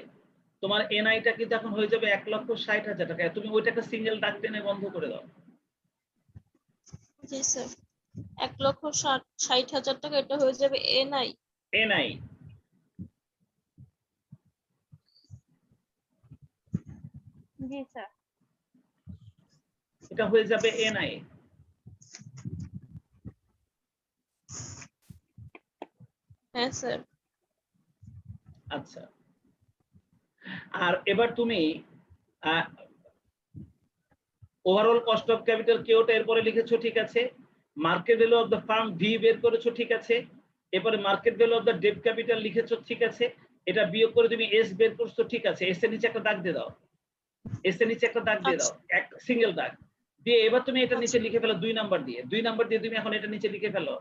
S1: তোমার এনআইটা কিন্তু এখন হয়ে যাবে 1,60,000 টাকা। তুমি ওইটাকে সিঙ্গেল দাগ টেনে বন্ধ করে দাও।
S3: জি স্যার, 1,60,000 টাকা এটা হয়ে যাবে এনআই।
S1: এনআই
S2: জি স্যার।
S1: এটা হয়ে যাবে এনআই।
S3: হ্যাঁ স্যার।
S1: আচ্ছা আর এবার তুমি ওভারঅল কস্ট অফ ক্যাপিটাল কেওটা এরপরে লিখেছো, ঠিক আছে। Market value of the firm V বের করেছো, ঠিক আছে। এরপরে market value of the debt capital লিখেছো, ঠিক আছে। এটা বিয়োগ করে তুমি এস বের করছো, ঠিক আছে। এস এর নিচে একটা দাগ দিয়ে দাও, এস এর নিচে একটা দাগ দিয়ে দাও, এক সিঙ্গেল দাগ দিয়ে এবার তুমি এটা নিচে লিখে ফেলো 2 নাম্বার দিয়ে। 2 নাম্বার দিয়ে তুমি এখন এটা নিচে লিখে ফেলো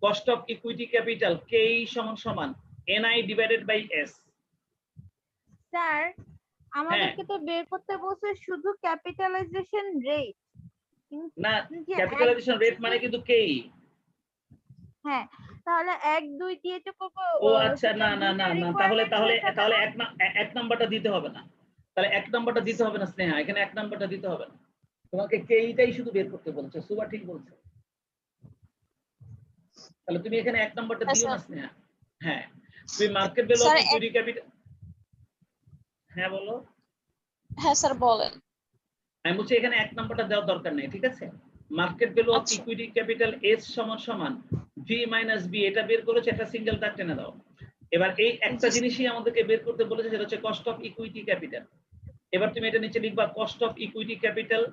S1: cost of equity capital KE সমান সমান NI divided by S.
S2: Sir আমাদেরকে তো বের করতে বলছে শুধু ক্যাপিটালাইজেশন রেট।
S1: না, ক্যাপিটালাইজেশন রেট মানে কিন্তু কে।
S2: হ্যাঁ, তাহলে 1 2 দিয়ে তো করব।
S1: ও আচ্ছা, না না না না, তাহলে তাহলে তাহলে এক নাম্বারটা দিতে হবে না, তাহলে এক নাম্বারটা দিতে হবে না স্নেহা, এখানে এক নাম্বারটা দিতে হবে না, তোমাকে কেইটাই শুধু বের করতে বলছে। সুবা ঠিক বলছে, তাহলে তুমি এখানে এক নাম্বারটা দিও না স্নেহা। হ্যাঁ, তুমি market value of equity capital, হ্যাঁ বলো।
S3: হ্যাঁ স্যার বলেন।
S1: আমি বলছি এখানে এক নাম্বারটা দেওয়ার দরকার নেই, ঠিক আছে। Market value of equity capital S সমান সমান ভি মাইনাস বি, এটা বের করেছে, একটা সিঙ্গেল দাগ টেনে দাও। এবার এই একটা জিনিসই আমাদেরকে বের করতে বলেছে, সেটা হচ্ছে কস্ট অফ ইকুইটি ক্যাপিটাল। এবার তুমি এটা নিচে লিখবা cost of equity capital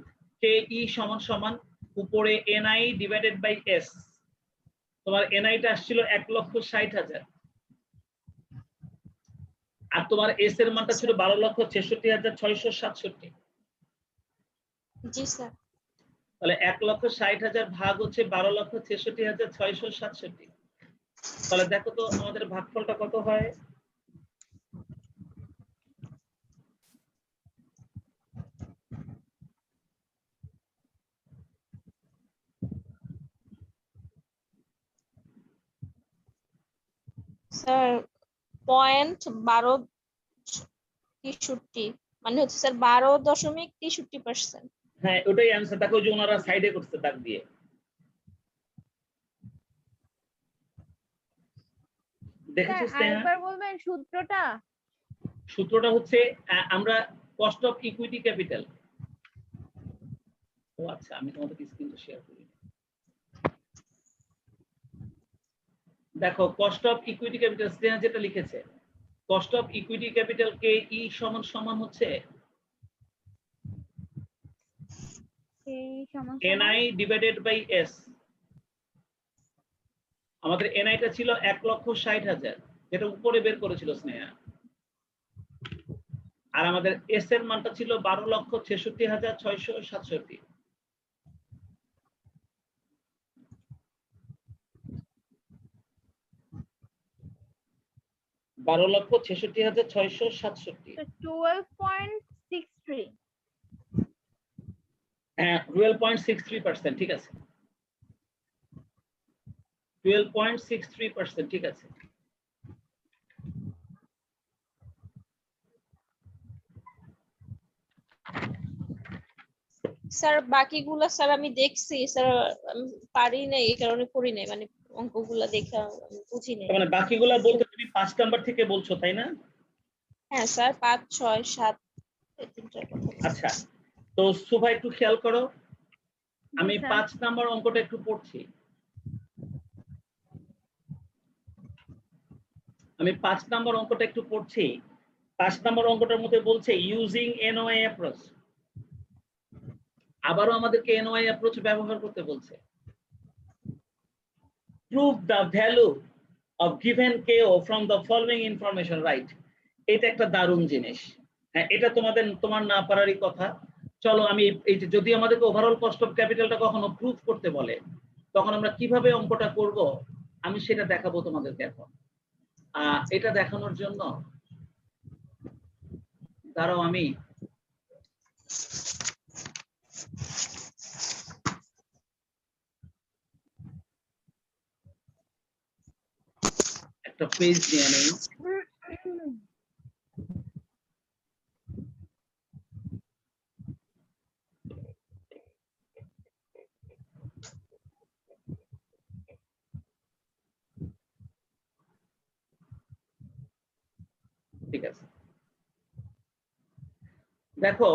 S1: K ই সমান সমান উপরে এনআই ডিভাইডেড বাই এস। তোমার এনআইটা আসছিল 1,60,000 আর তোমার এস এর মানটা ছিল 12,66,667।
S3: জি স্যার।
S1: তাহলে 1,60,000 ভাগ হচ্ছে 12,66,667। তাহলে দেখো তো আমাদের ভাগফলটা কত হয়।
S3: স্যার 0.1263, মানে হচ্ছে স্যার 12.63%।
S1: হ্যাঁ, ওটাই অ্যানসার। দেখো যে ওনারা সাইডে করছে দাগ দিয়ে। দেখেছো স্নেহা?
S2: আরেকবার বলবেন সূত্রটা?
S1: সূত্রটা হচ্ছে আমরা কস্ট অফ ইকুইটি ক্যাপিটাল, ও আচ্ছা আমি তোমাদের স্ক্রিনটা শেয়ার করি। দেখো cost of equity capital Sneha যেটা লিখেছে, cost of equity capital K ই সমান সমান হচ্ছে এনআই ডিভাইডেড বাই এস। আমাদের এনআইটা ছিল 1,60,000, যেটা উপরে বের করেছিল স্নেহা, আর আমাদের এস এর মানটা ছিল 12,66,667। বারো লক্ষ 66,667।
S2: 12.63।
S1: হ্যাঁ 12.63%, ঠিক আছে 12.63%, ঠিক আছে।
S3: স্যার বাকিগুলা স্যার আমি দেখছি স্যার, আমি পারি না এই কারণে করি নাই, মানে অঙ্কগুলা দেখে আমি বুঝি নাই।
S1: মানে বাকিগুলা বলতে তুমি 5 নাম্বার থেকে বলছো তাই না?
S3: হ্যাঁ স্যার 5 6 7 এই তিনটার কথা।
S1: আচ্ছা, তো সুভা একটু খেয়াল করো, আমি
S2: স্যার।
S1: 5 নাম্বার অঙ্কটা একটু পড়ছি। আমি 5 নাম্বার অঙ্কটা একটু পড়ছি। 5 নাম্বার অঙ্কটার মধ্যে বলছে ইউজিং এনওআই অ্যাপ্রোচ। আবারও আমাদেরকে এনওআই অ্যাপ্রোচ ব্যবহার করতে বলছে। Prove the value of given KO from the following information, right. এটা একটা দারুণ জিনিস। হ্যাঁ, এটা তোমার না পারারই কথা। চলো আমি এই যে যদি আমাদেরকে ওভারঅল কস্ট অফ ক্যাপিটালটা কখনো প্রুফ করতে বলে, তখন আমরা কিভাবে অঙ্কটা করব আমি সেটা দেখাবো তোমাদেরকে এখন। এটা দেখানোর জন্য দাঁড়াও আমি একটা পেজ নিয়ে নেই। ঠিক আছে, দেখো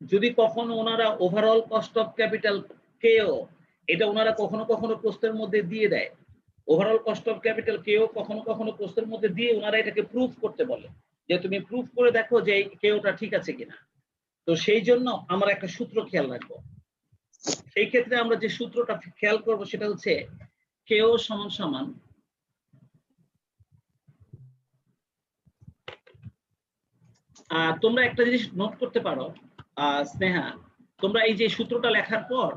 S1: যদি কখনো ওনারা ওভারঅল কস্ট অফ ক্যাপিটাল কেও, এটা ওনারা কখনো কখনো প্রশ্নের মধ্যে দিয়ে দেয়। ওভারঅল কস্ট অফ ক্যাপিটাল কেও কখনো কখনো প্রশ্নের মধ্যে দিয়ে ওনারা এটাকে প্রুফ করতে বলে, যে তুমি প্রুফ করে দেখো যে কেওটা ঠিক আছে কিনা। তো সেই জন্য আমরা একটা সূত্র খেয়াল রাখবো। সেই ক্ষেত্রে আমরা যে সূত্রটা খেয়াল করব সেটা হচ্ছে কেও সমান সমান তোমরা একটা জিনিস নোট করতে পারো স্নেহা, তোমরা এই যে সূত্রটা লেখার পর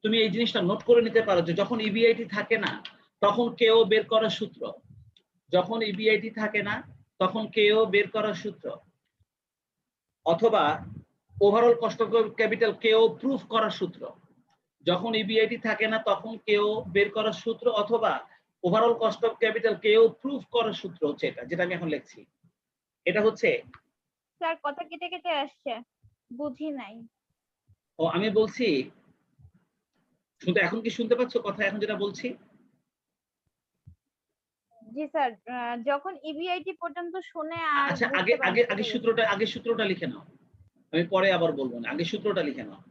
S1: তুমি এই জিনিসটা নোট করে নিতে পারো যে যখন ইবিআইটি থাকে না তখন কেও বের করার সূত্র, যখন ইবিআইটি থাকে না তখন কেও বের করার সূত্র, অথবা ওভারঅল কস্ট অফ ক্যাপিটাল কেও প্রুফ করার সূত্র। যখন ইবিআইটি থাকে না তখন কেও বের করার সূত্র অথবা ওভারঅল কস্ট অফ ক্যাপিটাল কেও প্রুফ করার সূত্র হচ্ছে এটা, যেটা আমি এখন লিখছি। এটা হচ্ছে
S2: স্যার কথা কেটে কেটে আসছে, বুঝি নাই।
S1: ও আমি বলছি, শুনতে এখন কি শুনতে পাচ্ছ কথা এখন যেটা বলছি?
S2: জি স্যার, যখন ইবিআইটি পর্যন্ত শুনে আর
S1: আচ্ছা, আগে
S2: বুঝতে
S1: আগে
S2: পারিনি
S1: আগে
S2: সেটা
S1: সূত্রটা আগে সূত্রটা লিখে নাও, আমি পরে আবার বলবো না, আগে সূত্রটা লিখে নাও।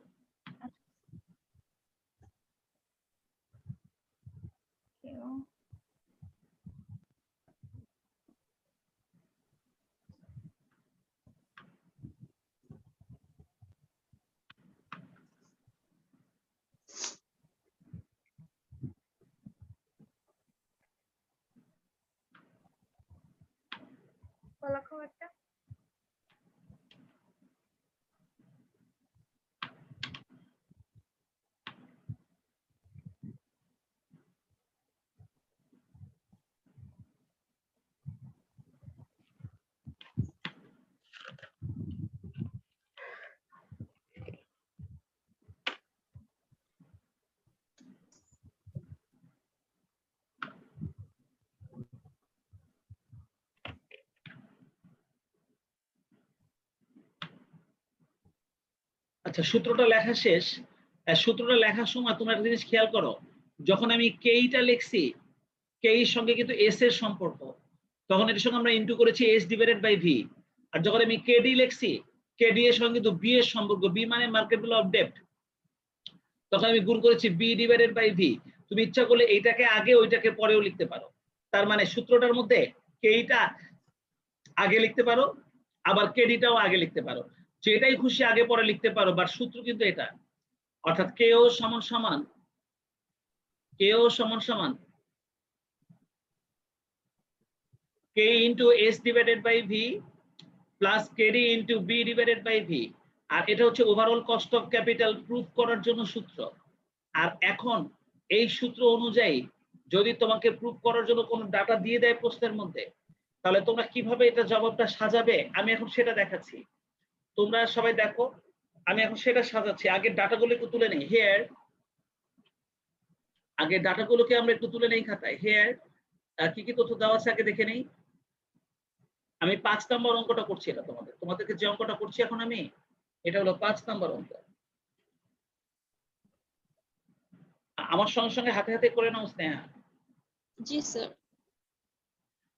S2: লিখি। কলা খাও একটা।
S1: আচ্ছা, সূত্রটা লেখা শেষ। সূত্রটা লেখার সময় তোমরা একটা জিনিস খেয়াল করো, যখন আমি কেইটা লিখছি কেইর সঙ্গে কিন্তু এস এর সম্পর্ক, তখন এর সঙ্গে আমরা ইন্টু করেছি এস ডিভাইডেড বাই ভি। আর যখন আমি কেডি লিখছি কেডি এর সঙ্গে কিন্তু বি এর সম্পর্ক, বি মানে মার্কেট ভ্যালু অফ ডেপ্ট, তখন আমি গুণ করেছি বি ডিভাইডেড বাই ভি। তুমি ইচ্ছা করলে এইটাকে আগে ওইটাকে পরেও লিখতে পারো। তার মানে সূত্রটার মধ্যে কেইটা আগে লিখতে পারো আবার কেডিটাও আগে লিখতে পারো, যেটাই খুশি আগে পরে লিখতে পারো, বাট সূত্র কিন্তু এটা। অর্থাৎ কেও সমান সমান K into S divided by V plus KD into B divided by V. আর এটা হচ্ছে overall cost of capital proof করার জন্য সূত্র। আর এখন এই সূত্র অনুযায়ী যদি তোমাকে প্রুফ করার জন্য কোনো ডাটা দিয়ে দেয় প্রশ্নের মধ্যে, তাহলে তোমরা কিভাবে এটা জবাবটা সাজাবে আমি এখন সেটা দেখাচ্ছি। তোমরা সবাই দেখো, আমি এখন সেটা সাজাচ্ছি। আগের ডাটাগুলো একটু তুলে নেই হেয়ার, আগের ডাটাগুলোকে আমরা একটু তুলে নেই খাতায়। হেয়ার কি কি তথ্য দেওয়া আছে আগে দেখে নেই। আমি 5 নম্বর অঙ্কটা করছি, এটা তোমাদেরকে যে অঙ্কটা করছি এখন আমি, এটা হলো 5 নম্বর অঙ্ক। আমার সঙ্গে সঙ্গে হাতে হাতে করে নাও স্নেহা।
S3: জি স্যার।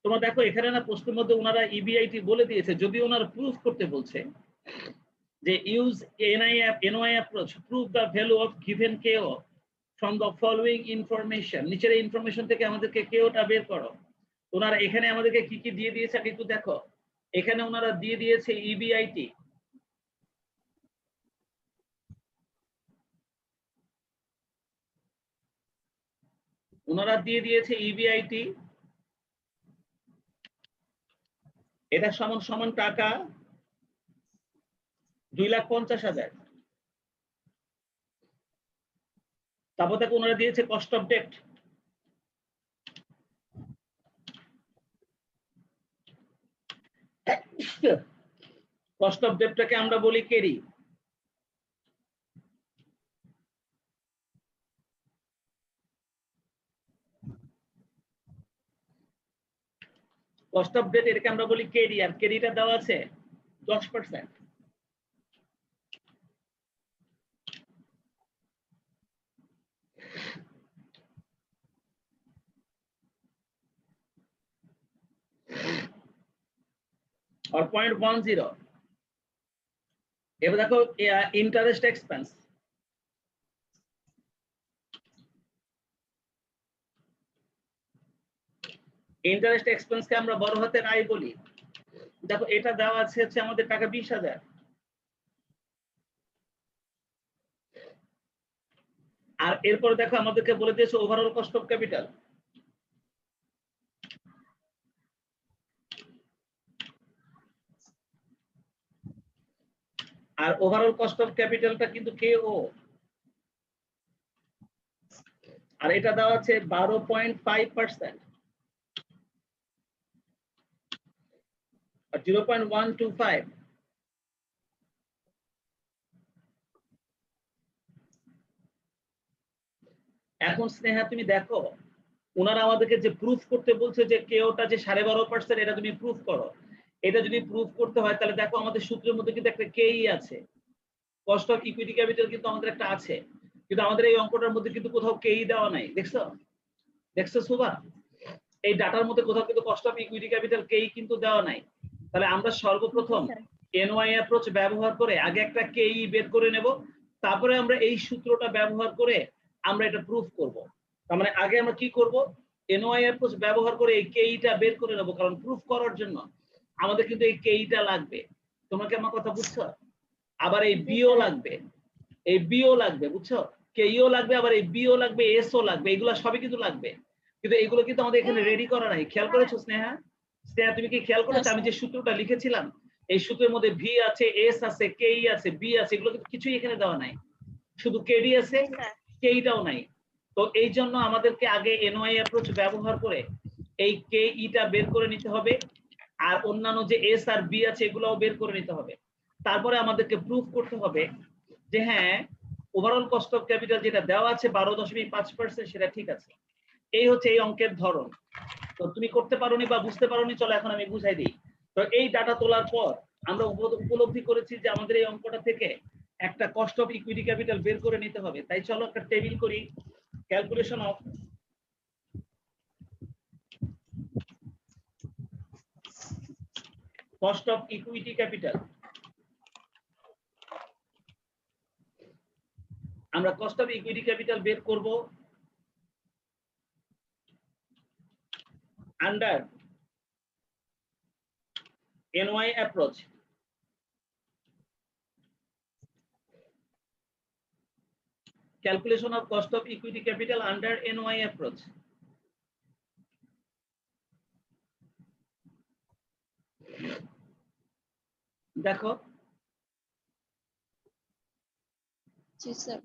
S1: তোমরা দেখো এখানে না প্রশ্নের মধ্যে ওনারা ইবিআইটি বলে দিয়েছে, যদি ওনারা প্রুফ করতে বলছে যে use NY approach prove the value of given KO from the following information. নিচের ইনফরমেশন থেকে আমাদেরকে কেওটা বের করো। ওনারা এখানে আমাদেরকে কি কি দিয়ে দিয়েছে একটু দেখো। এখানে ওনারা দিয়ে দিয়েছে ইবিআইটি, ওনারা দিয়ে দিয়েছে ইবিআইটি, এটা সমান সমান টাকা 2,50,000। তারপর তাকে ওনারা দিয়েছে কস্ট অফ ডেপ্ট, কস্ট অফ ডেপ্টটাকে আমরা বলি কেরি। কস্ট অফ ডেট এটাকে আমরা বলি কেডি, আর কেডিটা দেওয়া আছে 10%। और 0.10। এবার দেখো ইন্টারেস্ট এক্সপেন্স, ইন্টারেস্ট এক্সপেন্সকে আমরা বড় হাতের আই বলি। দেখো এটা দেওয়া আছে হচ্ছে আমাদের টাকা 20,000। আর এরপরে দেখো আমাদেরকে বলে দিয়েছে ওভারঅল কস্ট অফ ক্যাপিটাল। আর ওভারঅল কস্ট অফ ক্যাপিটালটা কিন্তু KO, আর এটা দেওয়া আছে 12.5% আর 0.125। এখন স্নেহা তুমি দেখো ওনারা আমাদেরকে যে প্রুফ করতে বলছে যে কেওটা যে 12.5%, এটা তুমি প্রুফ করো। এটা যদি প্রুফ করতে হয় তাহলে দেখো আমাদের সূত্রের মধ্যে কিন্তু একটা কেই আছে, কস্ট অফ ইকুইটি ক্যাপিটাল কিন্তু আমাদের একটা আছে, কিন্তু আমাদের এই অঙ্কটার মধ্যে কিন্তু কোথাও কেই দেওয়া নাই। দেখছো দেখছো সুভা, এই ডাটার মধ্যে কোথাও কিন্তু কস্ট অফ ইকুইটি ক্যাপিটাল কেই কিন্তু দেওয়া নাই। তাহলে আমরা সর্বপ্রথম এনওয়াই অ্যাপ্রোচ ব্যবহার করে আগে একটা কেই বের করে নেব, তারপরে আমরা এই সূত্রটা ব্যবহার করে আমরা এটা প্রুফ করব। তার মানে আগে আমরা কি করব, এনওয়াই অ্যাপ্রোচ ব্যবহার করে এই কেইটা বের করে নেব, কারণ প্রুফ করার জন্য আমাদের কিন্তু এই কেইটা লাগবে। তোমরা কি আমার কথা বুঝছো? আবার এই বিও লাগবে, এই বিও লাগবে, বুঝছো? কেইও লাগবে, আবার এই বিও লাগবে, এসও লাগবে, এগুলো সবই কিন্তু লাগবে, কিন্তু এগুলো কিন্তু আমাদের এখানে রেডি করা নাই। খেয়াল করেছো স্নেহা? স্নেহা তুমি কি খেয়াল করেছো আমি যে সূত্রটা লিখেছিলাম এই সূত্রের মধ্যে ভি আছে, এস আছে, কেই আছে, বি আছে, এগুলো কিন্তু কিছুই এখানে দেওয়া নাই, শুধু কেডি আছে, কেইটাও নাই। তো এই জন্য আমাদেরকে আগে এনওয়াই অ্যাপ্রোচ ব্যবহার করে এই কেইটা বের করে নিতে হবে, আর অন্যান্য যে এস আর বি আছে এগুলোও বের করে নিতে হবে। তারপরে আমাদেরকে প্রুফ করতে হবে যে হ্যাঁ ওভারঅল কস্ট অফ ক্যাপিটাল যেটা দেওয়া আছে 12.5% সেটা ঠিক আছে। এই হচ্ছে এই অঙ্কের ধরন। তো তুমি করতে পারোনি বা বুঝতে পারোনি, চলো এখন আমি বুঝাই দিই। তো এই ডাটা তোলার পর আমরা উপলব্ধি করেছি যে আমাদের এই অঙ্কটা থেকে একটা কস্ট অফ ইকুইটি ক্যাপিটাল বের করে নিতে হবে। তাই চলো একটা টেবিল করি, calculation of cost of equity capital. আমরা কস্ট অফ ইকুইটি ক্যাপিটাল বের করব under NY approach. Calculation of cost of equity capital under NY approach. দেখো
S3: জি স্যার।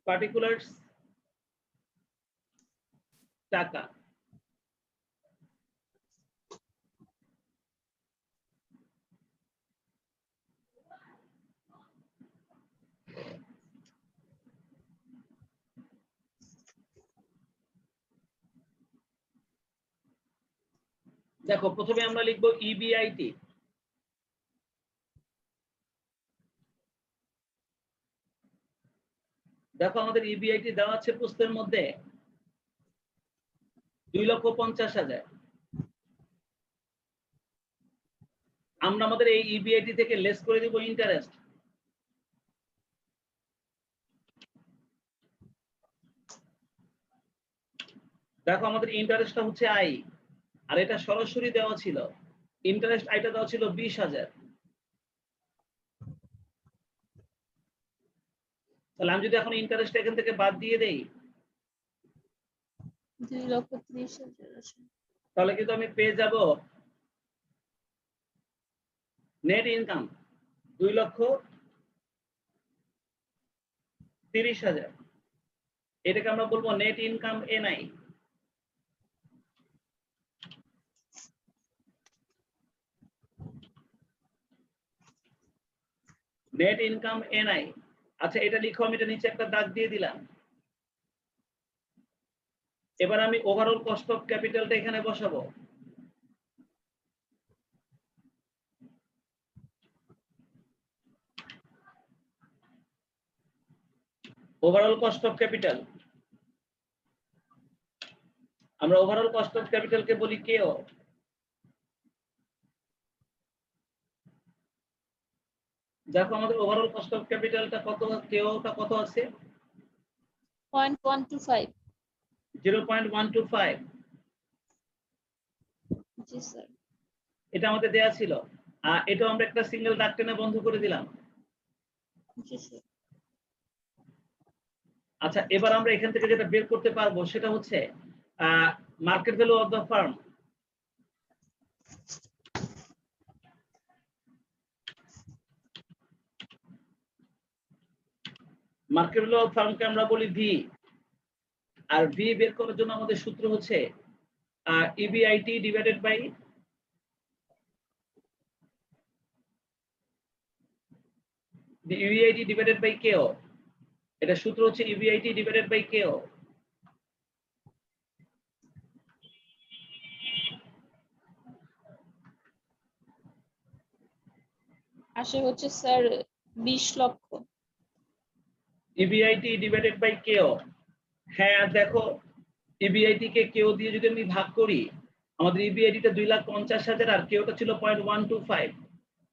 S1: particulars টাকা, দেখো প্রথমে আমরা লিখব ইবিআইটি। দেখো আমাদের ইবিআইটি দেওয়া আছে প্রশ্নের মধ্যে 2,50,000। আমরা আমাদের এই ইবিআইটি থেকে লেস করে দিব ইন্টারেস্ট। দেখো আমাদের ইন্টারেস্টটা হচ্ছে আই, আর এটা সরাসরি দেওয়া ছিল, ইন্টারেস্ট আইটা দেওয়া ছিল 20,000। তাহলে আমি যদি এখন ইন্টারেস্ট এখান থেকে বাদ দিয়ে দেই
S3: 2,30,000
S1: তাহলে কিন্তু আমি পেয়ে যাব নেট ইনকাম 2,30,000। এটাকে আমরা বলবো net income NI. Net income NI. আচ্ছা এটা লিখো, আমি এটা নিচে একটা দাগ দিয়ে দিলাম। এবার আমি ওভারঅল কস্ট অফ ক্যাপিটালটা এখানে বসাবো। ওভারঅল কস্ট অফ ক্যাপিটাল, আমরা ওভারঅল কস্ট অফ ক্যাপিটালকে বলি কেও। দেখো আমাদের ওভারঅল কস্ট অফ ক্যাপিটালটা কত, কেওটা কত আছে?
S3: 0.125।
S1: 0.125।
S3: জি স্যার।
S1: এটা আমাদের দেয়া ছিল, আর এটা আমরা একটা সিঙ্গেল দাগ টেনে বন্ধ করে দিলাম।
S3: জি স্যার।
S1: আচ্ছা, এবার আমরা এখান থেকে যেটা বের করতে পারবো সেটা হচ্ছে market value of the firm. Market value of ফার্মকে আমরা বলি ভি, আর ভি বের করার জন্য আমাদের সূত্র হচ্ছে EBIT divided by EBIT divided by KO. এটা সূত্র হচ্ছে ইবিআইটি ডিভাইডেড বাই কেও।
S3: আসে হচ্ছে স্যার 20 লক্ষ।
S1: ইবিআইটি ডিভাইডেড বাই কেও। হ্যাঁ, আর দেখো ইবিআইটি কে কেও দিয়ে যদি আমি ভাগ করি, আমাদের ইবিআইটি টা 2,50,000 আর কেওটা ছিল 0.125,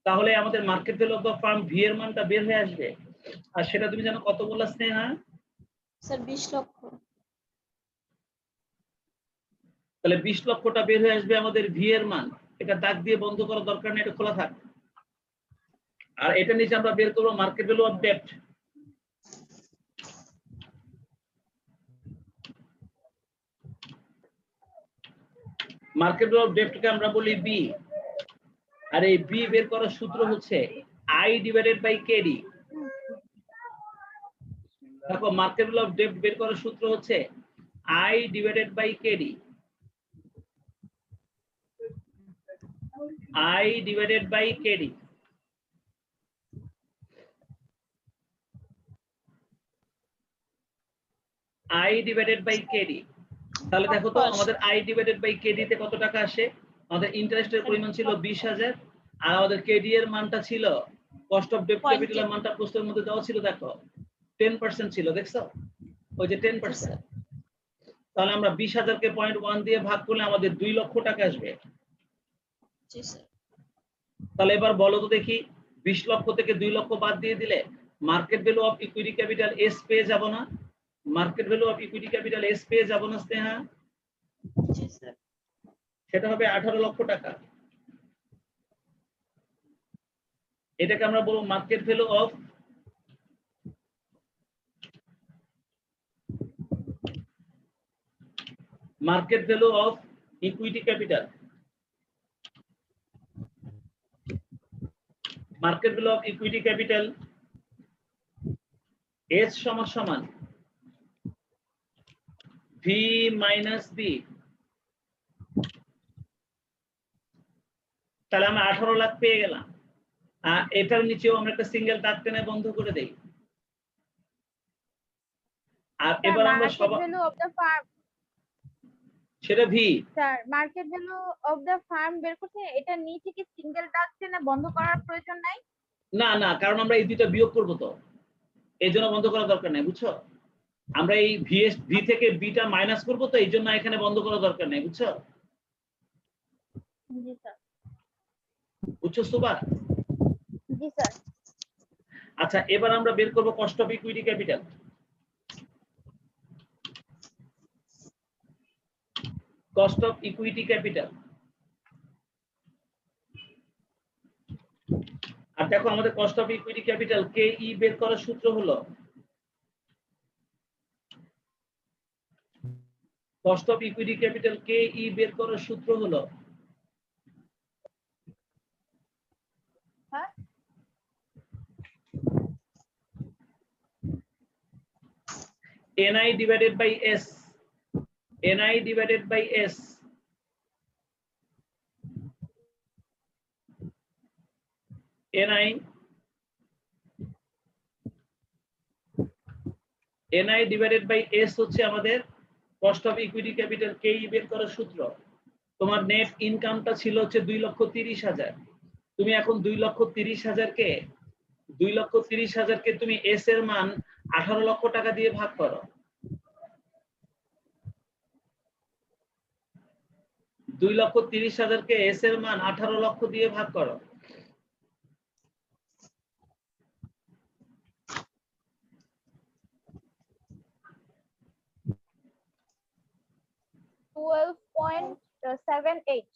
S1: তাহলে আমাদের market value of the firm V এর মানটা বের হয়ে আসবে। আর সেটা তুমি জানো কত বললা স্নেহা?
S3: স্যার 20 লক্ষ।
S1: তাহলে 20 লক্ষটা বের হয়ে আসবে আমাদের ভি এর মান। এটা দাগ দিয়ে বন্ধ করার দরকার নেই, এটা খোলা থাক। আর এটা নিচে আমরা বের করবো মার্কেট ভ্যালু অফ ডেপ্ট। মার্কেট ভ্যালু অফ ডেপ্টকে আমরা বলি বি, আর এই বি বের করার সূত্র হচ্ছে আই ডিভাইডেড বাই কেডি। দেখো মার্কেট ভ্যালু অফ ডেপ্ট বের করার সূত্র হচ্ছে I divided by KD. I divided by KD. I divided by KD. তাহলে দেখো তো আমাদের আই ডিভাইডেড বাই কেডি তে কত টাকা আসে? আমাদের ইন্টারেস্টের পরিমাণ ছিল 20,000, আর আমাদের কেডি এর মানটা ছিল, কস্ট অফ ডেপ্ট ক্যাপিটালের মানটা প্রশ্নের মধ্যে দেওয়া ছিল, দেখো 10% ছিল, দেখছো ওই যে 10%। তাহলে আমরা 20,000 কে 0.1 দিয়ে ভাগ করলে আমাদের 2 লক্ষ টাকা আসবে।
S3: জি স্যার।
S1: তাহলে এবার বলো তো দেখি, 20 লক্ষ থেকে 2 লক্ষ বাদ দিয়ে দিলে market value of equity capital S পেয়ে যাব না? Market value of equity capital S পেয়ে যাব না স্নেহা?
S3: জি স্যার।
S1: সেটা হবে 18 লক্ষ টাকা। এটাকে আমরা বলবো market value of equity capital. Market value of equity capital S সমান ভি মাইনাস বি। তাহলে আমরা 18 লাখ পেয়ে গেলাম। এটার নিচেও আমরা একটা সিঙ্গেল দাগ টেনে বন্ধ করে দেই। আর এবার আমরা
S2: market value of the firm,
S1: সেটা V.
S2: Sir market value of the firm বের করতে এটা নিচে কি সিঙ্গেল দাগ টেনে বন্ধ করার প্রয়োজন নাই?
S1: না না, কারণ আমরা এই দুইটা বিয়োগ করব, তো এই জন্য বন্ধ করার দরকার নেই, বুঝছো? আমরা এই ভি থেকে বিটা মাইনাস করব, তো এই জন্য এখানে বন্ধ করার দরকার নেই, বুঝছো?
S2: জি স্যার।
S1: বুঝছো সুবা?
S2: জি স্যার।
S1: আচ্ছা, এবার আমরা বের করব cost of equity capital. Cost of equity capital. আর দেখো আমাদের cost of equity capital K E বের করার সূত্র হলো, cost of equity capital K E বের করার সূত্র হলো
S2: হ্যাঁ
S1: NI divided by S. NI divided by S. NI divided by S হচ্ছে আমাদের cost of equity capital K E বের করার সূত্র। তোমার নেট ইনকামটা ছিল হচ্ছে 2,30,000। তুমি এখন 2,30,000 কে তুমি এস এর মান 18 লক্ষ টাকা দিয়ে ভাগ করো। 2,30,000 কে এস এর মান 18 লক্ষ দিয়ে ভাগ করো।
S2: 12.78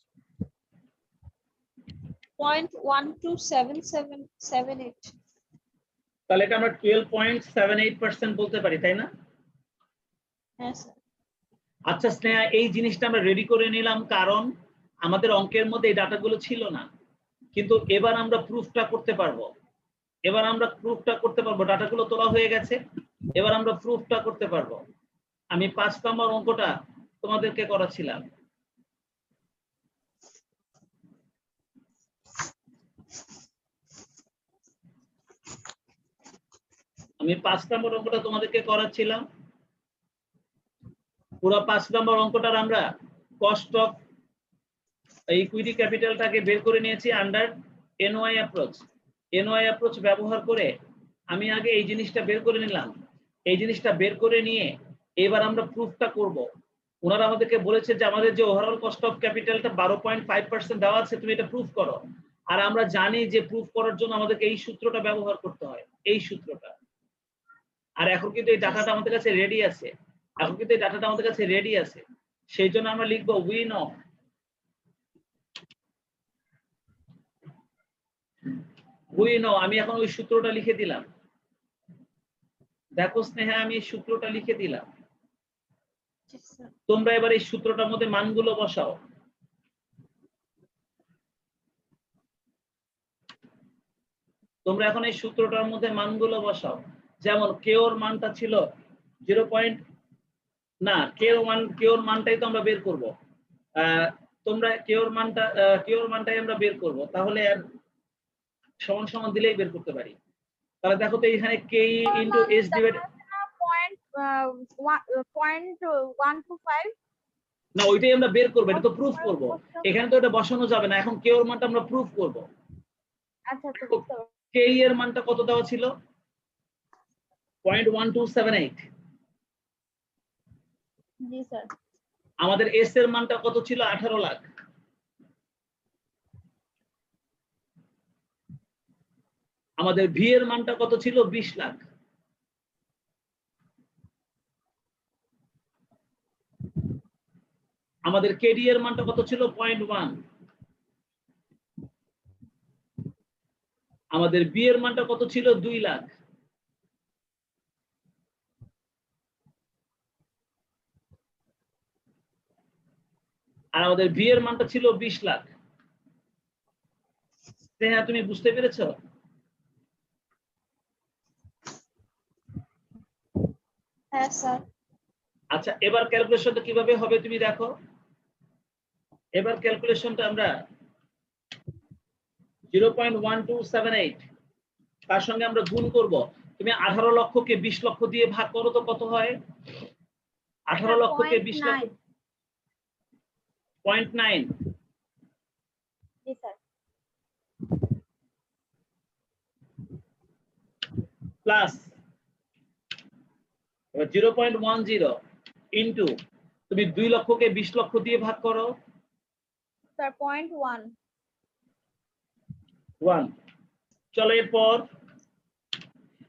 S3: 0.127778
S1: তাহলে এটা আমরা 12.78% বলতে পারি, তাই না?
S3: হ্যাঁ স্যার।
S1: আচ্ছা স্নেহা, এই জিনিসটা আমরা রেডি করে নিলাম কারণ আমাদের অঙ্কের মধ্যে এই ডাটাগুলো ছিল না, কিন্তু এবার আমরা প্রুফটা করতে পারবো। ডাটাগুলো তোলা হয়ে গেছে, এবার আমরা প্রুফটা করতে পারবো। আমি 5 নম্বর অঙ্কটা তোমাদেরকে করাচ্ছিলাম। পুরো 5 নম্বর অঙ্কটার আমরা কস্ট অফ ইকুইটি ক্যাপিটালটাকে বের করে নিয়েছি under NY approach. NY approach ব্যবহার করে আমি আগে এই জিনিসটা বের করে নিলাম। এই জিনিসটা বের করে নিয়ে এবার আমরা প্রুফটা করব। ওনারা আমাদেরকে বলেছে যে আমাদের যে ওভারঅল কস্ট অফ ক্যাপিটালটা 12.5% দেওয়া আছে, তুমি এটা প্রুফ করো। আর আমরা জানি যে প্রুফ করার জন্য আমাদেরকে এই সূত্রটা ব্যবহার করতে হয়, এই সূত্রটা। আর এখন কিন্তু এই ডাটাটা আমাদের কাছে রেডি আছে, সেই জন্য আমরা লিখবো উই নো। আমি এখন ওই সূত্রটা লিখে দিলাম। দেখো স্নেহা, আমি এই সূত্রটা লিখে দিলাম। তোমরা এবার এই সূত্রটার মধ্যে মানগুলো বসাও। যেমন কেওর মানটা ছিল 0. না, কেওর মানটাই তো আমরা বের করব। তোমরা কেওর মানটাই আমরা বের করব, তাহলে আর সমান সমান দিলেই বের করতে পারি। তাহলে দেখো তো এখানে কে ইনটু এস ডিভাইডেড
S2: 0.125।
S1: না, ওইটাই আমরা বের করব, এটা তো প্রুফ করব। এখানে তো এটা বসানো যাবে না, এখন কেওর মানটা আমরা প্রুফ করব।
S2: আচ্ছা
S1: কে এর মানটা কত দেওয়া ছিল? 0.1278।
S2: জি স্যার।
S1: আমাদের এস এর মানটা কত ছিল? 18 লাখ। আমাদের ভি এর মানটা কত ছিল? 20 লাখ। আমাদের কেডি এর মানটা কত ছিল? 0.1। আমাদের বি এর মানটা কত ছিল? 2 লাখ। আর আমাদের ভি এর মানটা ছিল 20 লাখ। হ্যাঁ, তুমি বুঝতে পেরেছো?
S3: হ্যাঁ স্যার।
S1: আচ্ছা, এবার ক্যালকুলেশনটা কিভাবে হবে তুমি দেখো। এবার ক্যালকুলেশনটা আমরা 0.1278 তার সঙ্গে আমরা গুণ করব। তুমি 18 লক্ষকে 20 লক্ষ দিয়ে ভাগ করো তো কত হয়? 18 লক্ষকে 20 লক্ষ 0.9।
S2: জি স্যার।
S1: প্লাস 0.10 ইনটু তুমি 2 লক্ষকে 20 লক্ষ দিয়ে ভাগ করো
S2: স্যার 0.1।
S1: চলো এরপর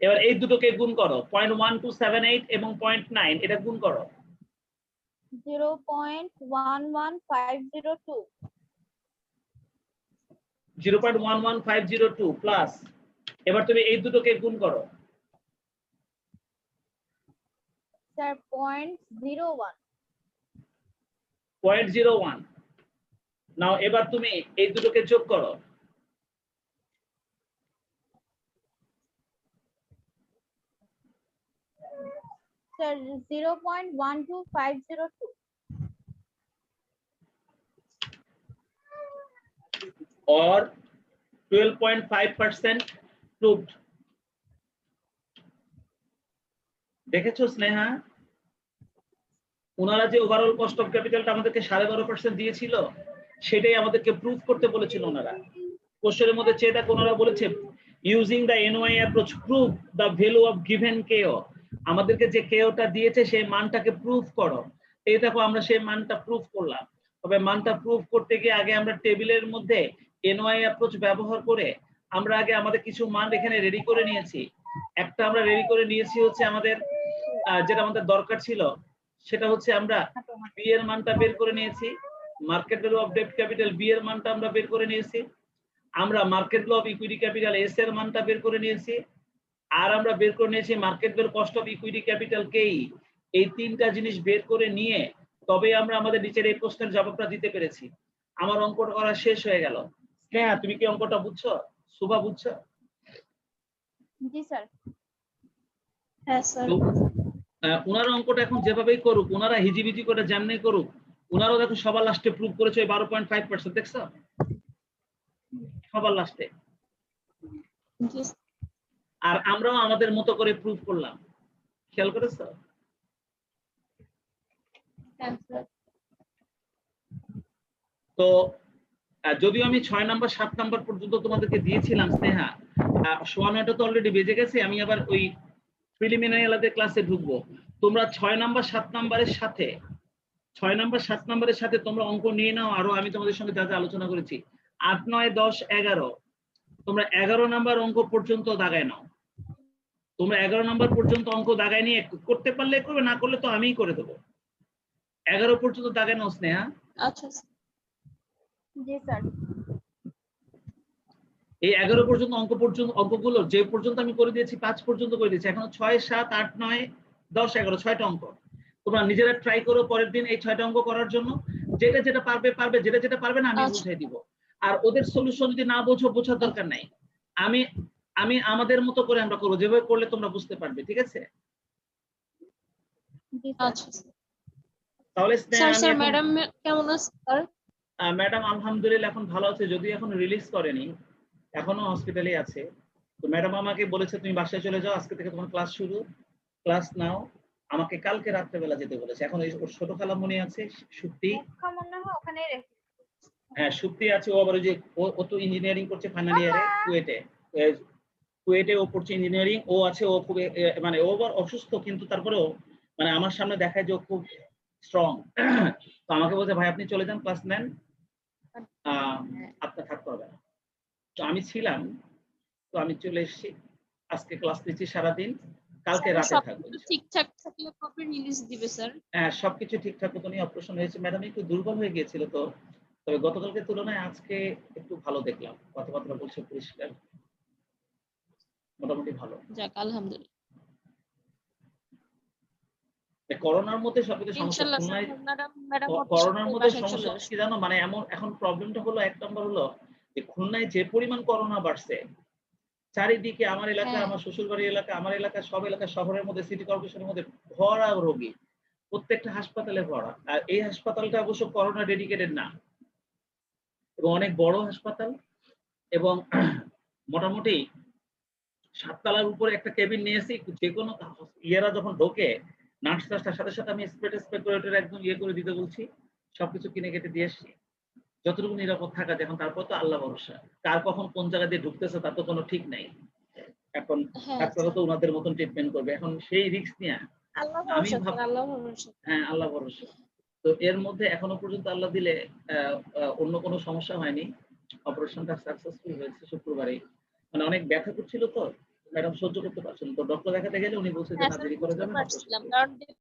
S1: এবার এই দুটোকে গুণ করো, 0.1278 এবং 0.9 এটা গুণ করো।
S2: 0.11502।
S1: 0.11502 প্লাস এবার তুমি এই দুটোকে গুণ করো।
S2: স্যার 0.01।
S1: 0.01। নাও এবার তুমি এই দুটোকে যোগ করো।
S2: স্যার 0.12502।
S1: or 12.5% proved। দেখেছো স্নেহা, ওনারা যে ওভারঅল কস্ট অফ ক্যাপিটালটা আমাদেরকে 12.5% দিয়েছিল, সেটাই আমাদেরকে প্রুফ করতে বলেছিল ওনারা। কোশ্চেনের মধ্যে চেয়ে দেখো ওনারা বলেছে using the NY approach prove the value of given কেও। আমাদেরকে যে কেওটা দিয়েছে সেই মানটাকে প্রুফ করো। এই দেখো আমরা সেই মানটা প্রুফ করলাম। তবে মানটা প্রুফ করতে গিয়ে আগে আমরা টেবিলের মধ্যে এনওয়াই অ্যাপ্রোচ ব্যবহার করে আমরা আগে আমাদের কিছু মান এখানে রেডি করে নিয়েছি। একটা আমরা রেডি করে নিয়েছি হচ্ছে আমাদের যেটা আমাদের দরকার ছিল সেটা হচ্ছে আমরা বি এর মানটা বের করে নিয়েছি, market value of debt capital B এর মানটা আমরা বের করে নিয়েছি, আমরা market value of equity capital S এর মানটা বের করে নিয়েছি, আর আমরা বের করে নিয়েছি market value cost of equity capital কেই। এই তিনটা জিনিস বের করে নিয়ে তবে আমরা আমাদের নিচের এই প্রশ্নের জবাবটা দিতে পেরেছি। আমার অঙ্কটা করা শেষ হয়ে গেল। স্নেহা তুমি কি অঙ্কটা বুঝছো? শুভা বুঝছো?
S2: জি স্যার।
S3: হ্যাঁ স্যার।
S1: ওনারা অঙ্কটা এখন যেভাবেই করুক, ওনারা হিজিবিজি করে যেমনি করুক, ওনারাও দেখো সবার লাস্টে প্রুভ করেছে 12.5%। দেখছো সবার লাস্টে।
S3: জি
S1: আর আমরাও আমাদের মতো করে প্রুভ করলাম। খেয়াল করেছো?
S3: হ্যাঁ স্যার।
S1: তো যদিও আমি 6 নাম্বার 7 নাম্বার পর্যন্ত তোমাদেরকে দিয়েছিলাম স্নেহা, 9:15 তো অলরেডি বেজে গেছে, আমি আবার ওই প্রিলিমিনারি আলাদা ক্লাসে ঢুকবো। তোমরা 6 নাম্বার 7 নাম্বারের সাথে 6 নাম্বার 7 নাম্বারের সাথে তোমরা অঙ্ক নিয়ে নাও। আরো আমি তোমাদের সঙ্গে যা যা আলোচনা করেছি 8, 9, 10, 11 তোমরা 11 নাম্বার অঙ্ক পর্যন্ত দাগায় নাও। তোমরা 11 নাম্বার পর্যন্ত অঙ্ক দাগায় নিয়ে করতে পারলে করবে, না করলে তো আমিই করে দেবো। 11 পর্যন্ত দাগায় নাও স্নেহা।
S3: আচ্ছা
S2: জি স্যার।
S1: এই 11 পর্যন্ত অঙ্কগুলো যে পর্যন্ত আমি করে দিয়েছি 5 পর্যন্ত করে দিয়েছি। এখন 6, 7, 8, 9, 10, 11 6টা অঙ্ক। তোমরা নিজেরা ট্রাই করো পরের দিন এই 6টা অঙ্ক করার জন্য। যেটা যেটা পারবে, যেটা পারবে না আমি বুঝিয়ে দিব। আর ওদের সলিউশন যদি না বোঝার দরকার নাই। আমি আমাদের মতো করে আমরা করবো, যেভাবে করলে তোমরা বুঝতে পারবে। ঠিক আছে?
S3: আচ্ছা
S1: তাহলে
S3: স্যার। ম্যাডাম কেমন আছে স্যার?
S1: ম্যাডাম আলহামদুলিল্লাহ এখন ভালো আছে, যদিও এখন রিলিজ করেনি, এখনো হসপিটালে আছে। তো ম্যাডাম আমাকে বলেছে তুমি বাসায় চলে যাও, আজকে থেকে তোমার ক্লাস শুরু, ক্লাস নাও। আমাকে কালকে রাত্রেবেলা যেতে বলেছে। এখন এই ওর ছোট খালামণি আছে সুপ্তি,
S2: মনে হয় ওখানে রেখে।
S1: হ্যাঁ সুপ্তি আছে। ও আবার ওই যে ও তো ইঞ্জিনিয়ারিং করছে ফাইনাল ইয়ারে কুয়েটে ও পড়ছে ইঞ্জিনিয়ারিং। ও আছে, ও খুব মানে ও আবার অসুস্থ, কিন্তু তারপরেও মানে আমার সামনে দেখায় যে ও খুব স্ট্রং। তো আমাকে বলছে ভাই আপনি চলে যান, ক্লাস নেন, আপনার থাকতে হবে না। তো আমি ছিলাম, তো আমি চলে এসেছি। আজকে ক্লাস নিচ্ছি সারাদিন, কালকে রাতে থাকবো।
S3: ঠিকঠাক থাকলে কবে রিলিজ দিবে স্যার?
S1: হ্যাঁ সবকিছু ঠিকঠাক মতো নিয়ে অপারেশন হয়েছে। ম্যাডাম একটু দুর্বল হয়ে গিয়েছিল, তো তবে গতকালকে তুলনায় আজকে একটু ভালো দেখলাম, কথাবার্তা বলছে পরিষ্কার, মোটামুটি ভালো।
S3: যাক আলহামদুলিল্লাহ।
S1: করোনার মধ্যে সবকিছু সমস্যা। খুলনায় করোনার মধ্যে সমস্যা কি জানো, মানে এমন এখন প্রবলেমটা হলো, এক নম্বর হলো যে খুলনায় যে পরিমাণ করোনা বাড়ছে, চারিদিকে আমার এলাকা, আমার শ্বশুরবাড়ির এলাকা, আমার এলাকা, সব এলাকা, শহরের মধ্যে, সিটি কর্পোরেশনের মধ্যে ভরা রোগী, প্রত্যেকটা হাসপাতালে ভরা। আর এই হাসপাতালটা অবশ্য করোনা ডেডিকেটেড না, এবং অনেক বড় হাসপাতাল, এবং মোটামুটি 7 তলার উপরে একটা কেবিন নিয়েছি। যে কোনো ইয়েরা যখন ঢোকে, নার্সটার সাথে সাথে আমি স্প্রে করে একদম ইয়ে করে দিতে বলছি, সবকিছু কিনে কেটে দিয়ে এসছি, যতটুকু নিরাপদ থাকা যায়। এখন তারপর তো আল্লাহ ভরসা, কার কখন কোন জায়গা দিয়ে ঢুকতেছে তার তো কোনো ঠিক নাই। এখন ডাক্তাররা তো ওনাদের মতন ট্রিটমেন্ট করবে, এখন সেই রিস্ক নিয়ে আমি হ্যাঁ আল্লাহ ভরসা। তো এর মধ্যে এখনো পর্যন্ত আল্লাহ দিলে অন্য কোনো সমস্যা হয়নি। অপারেশনটা সাকসেসফুল হয়েছে শুক্রবারে। মানে অনেক ব্যথা করছিল, তো ম্যাডাম সহ্য করতে পারছেন, তো ডক্টর দেখাতে গেলে উনি বলছে যে না দেরি করে যাবেন।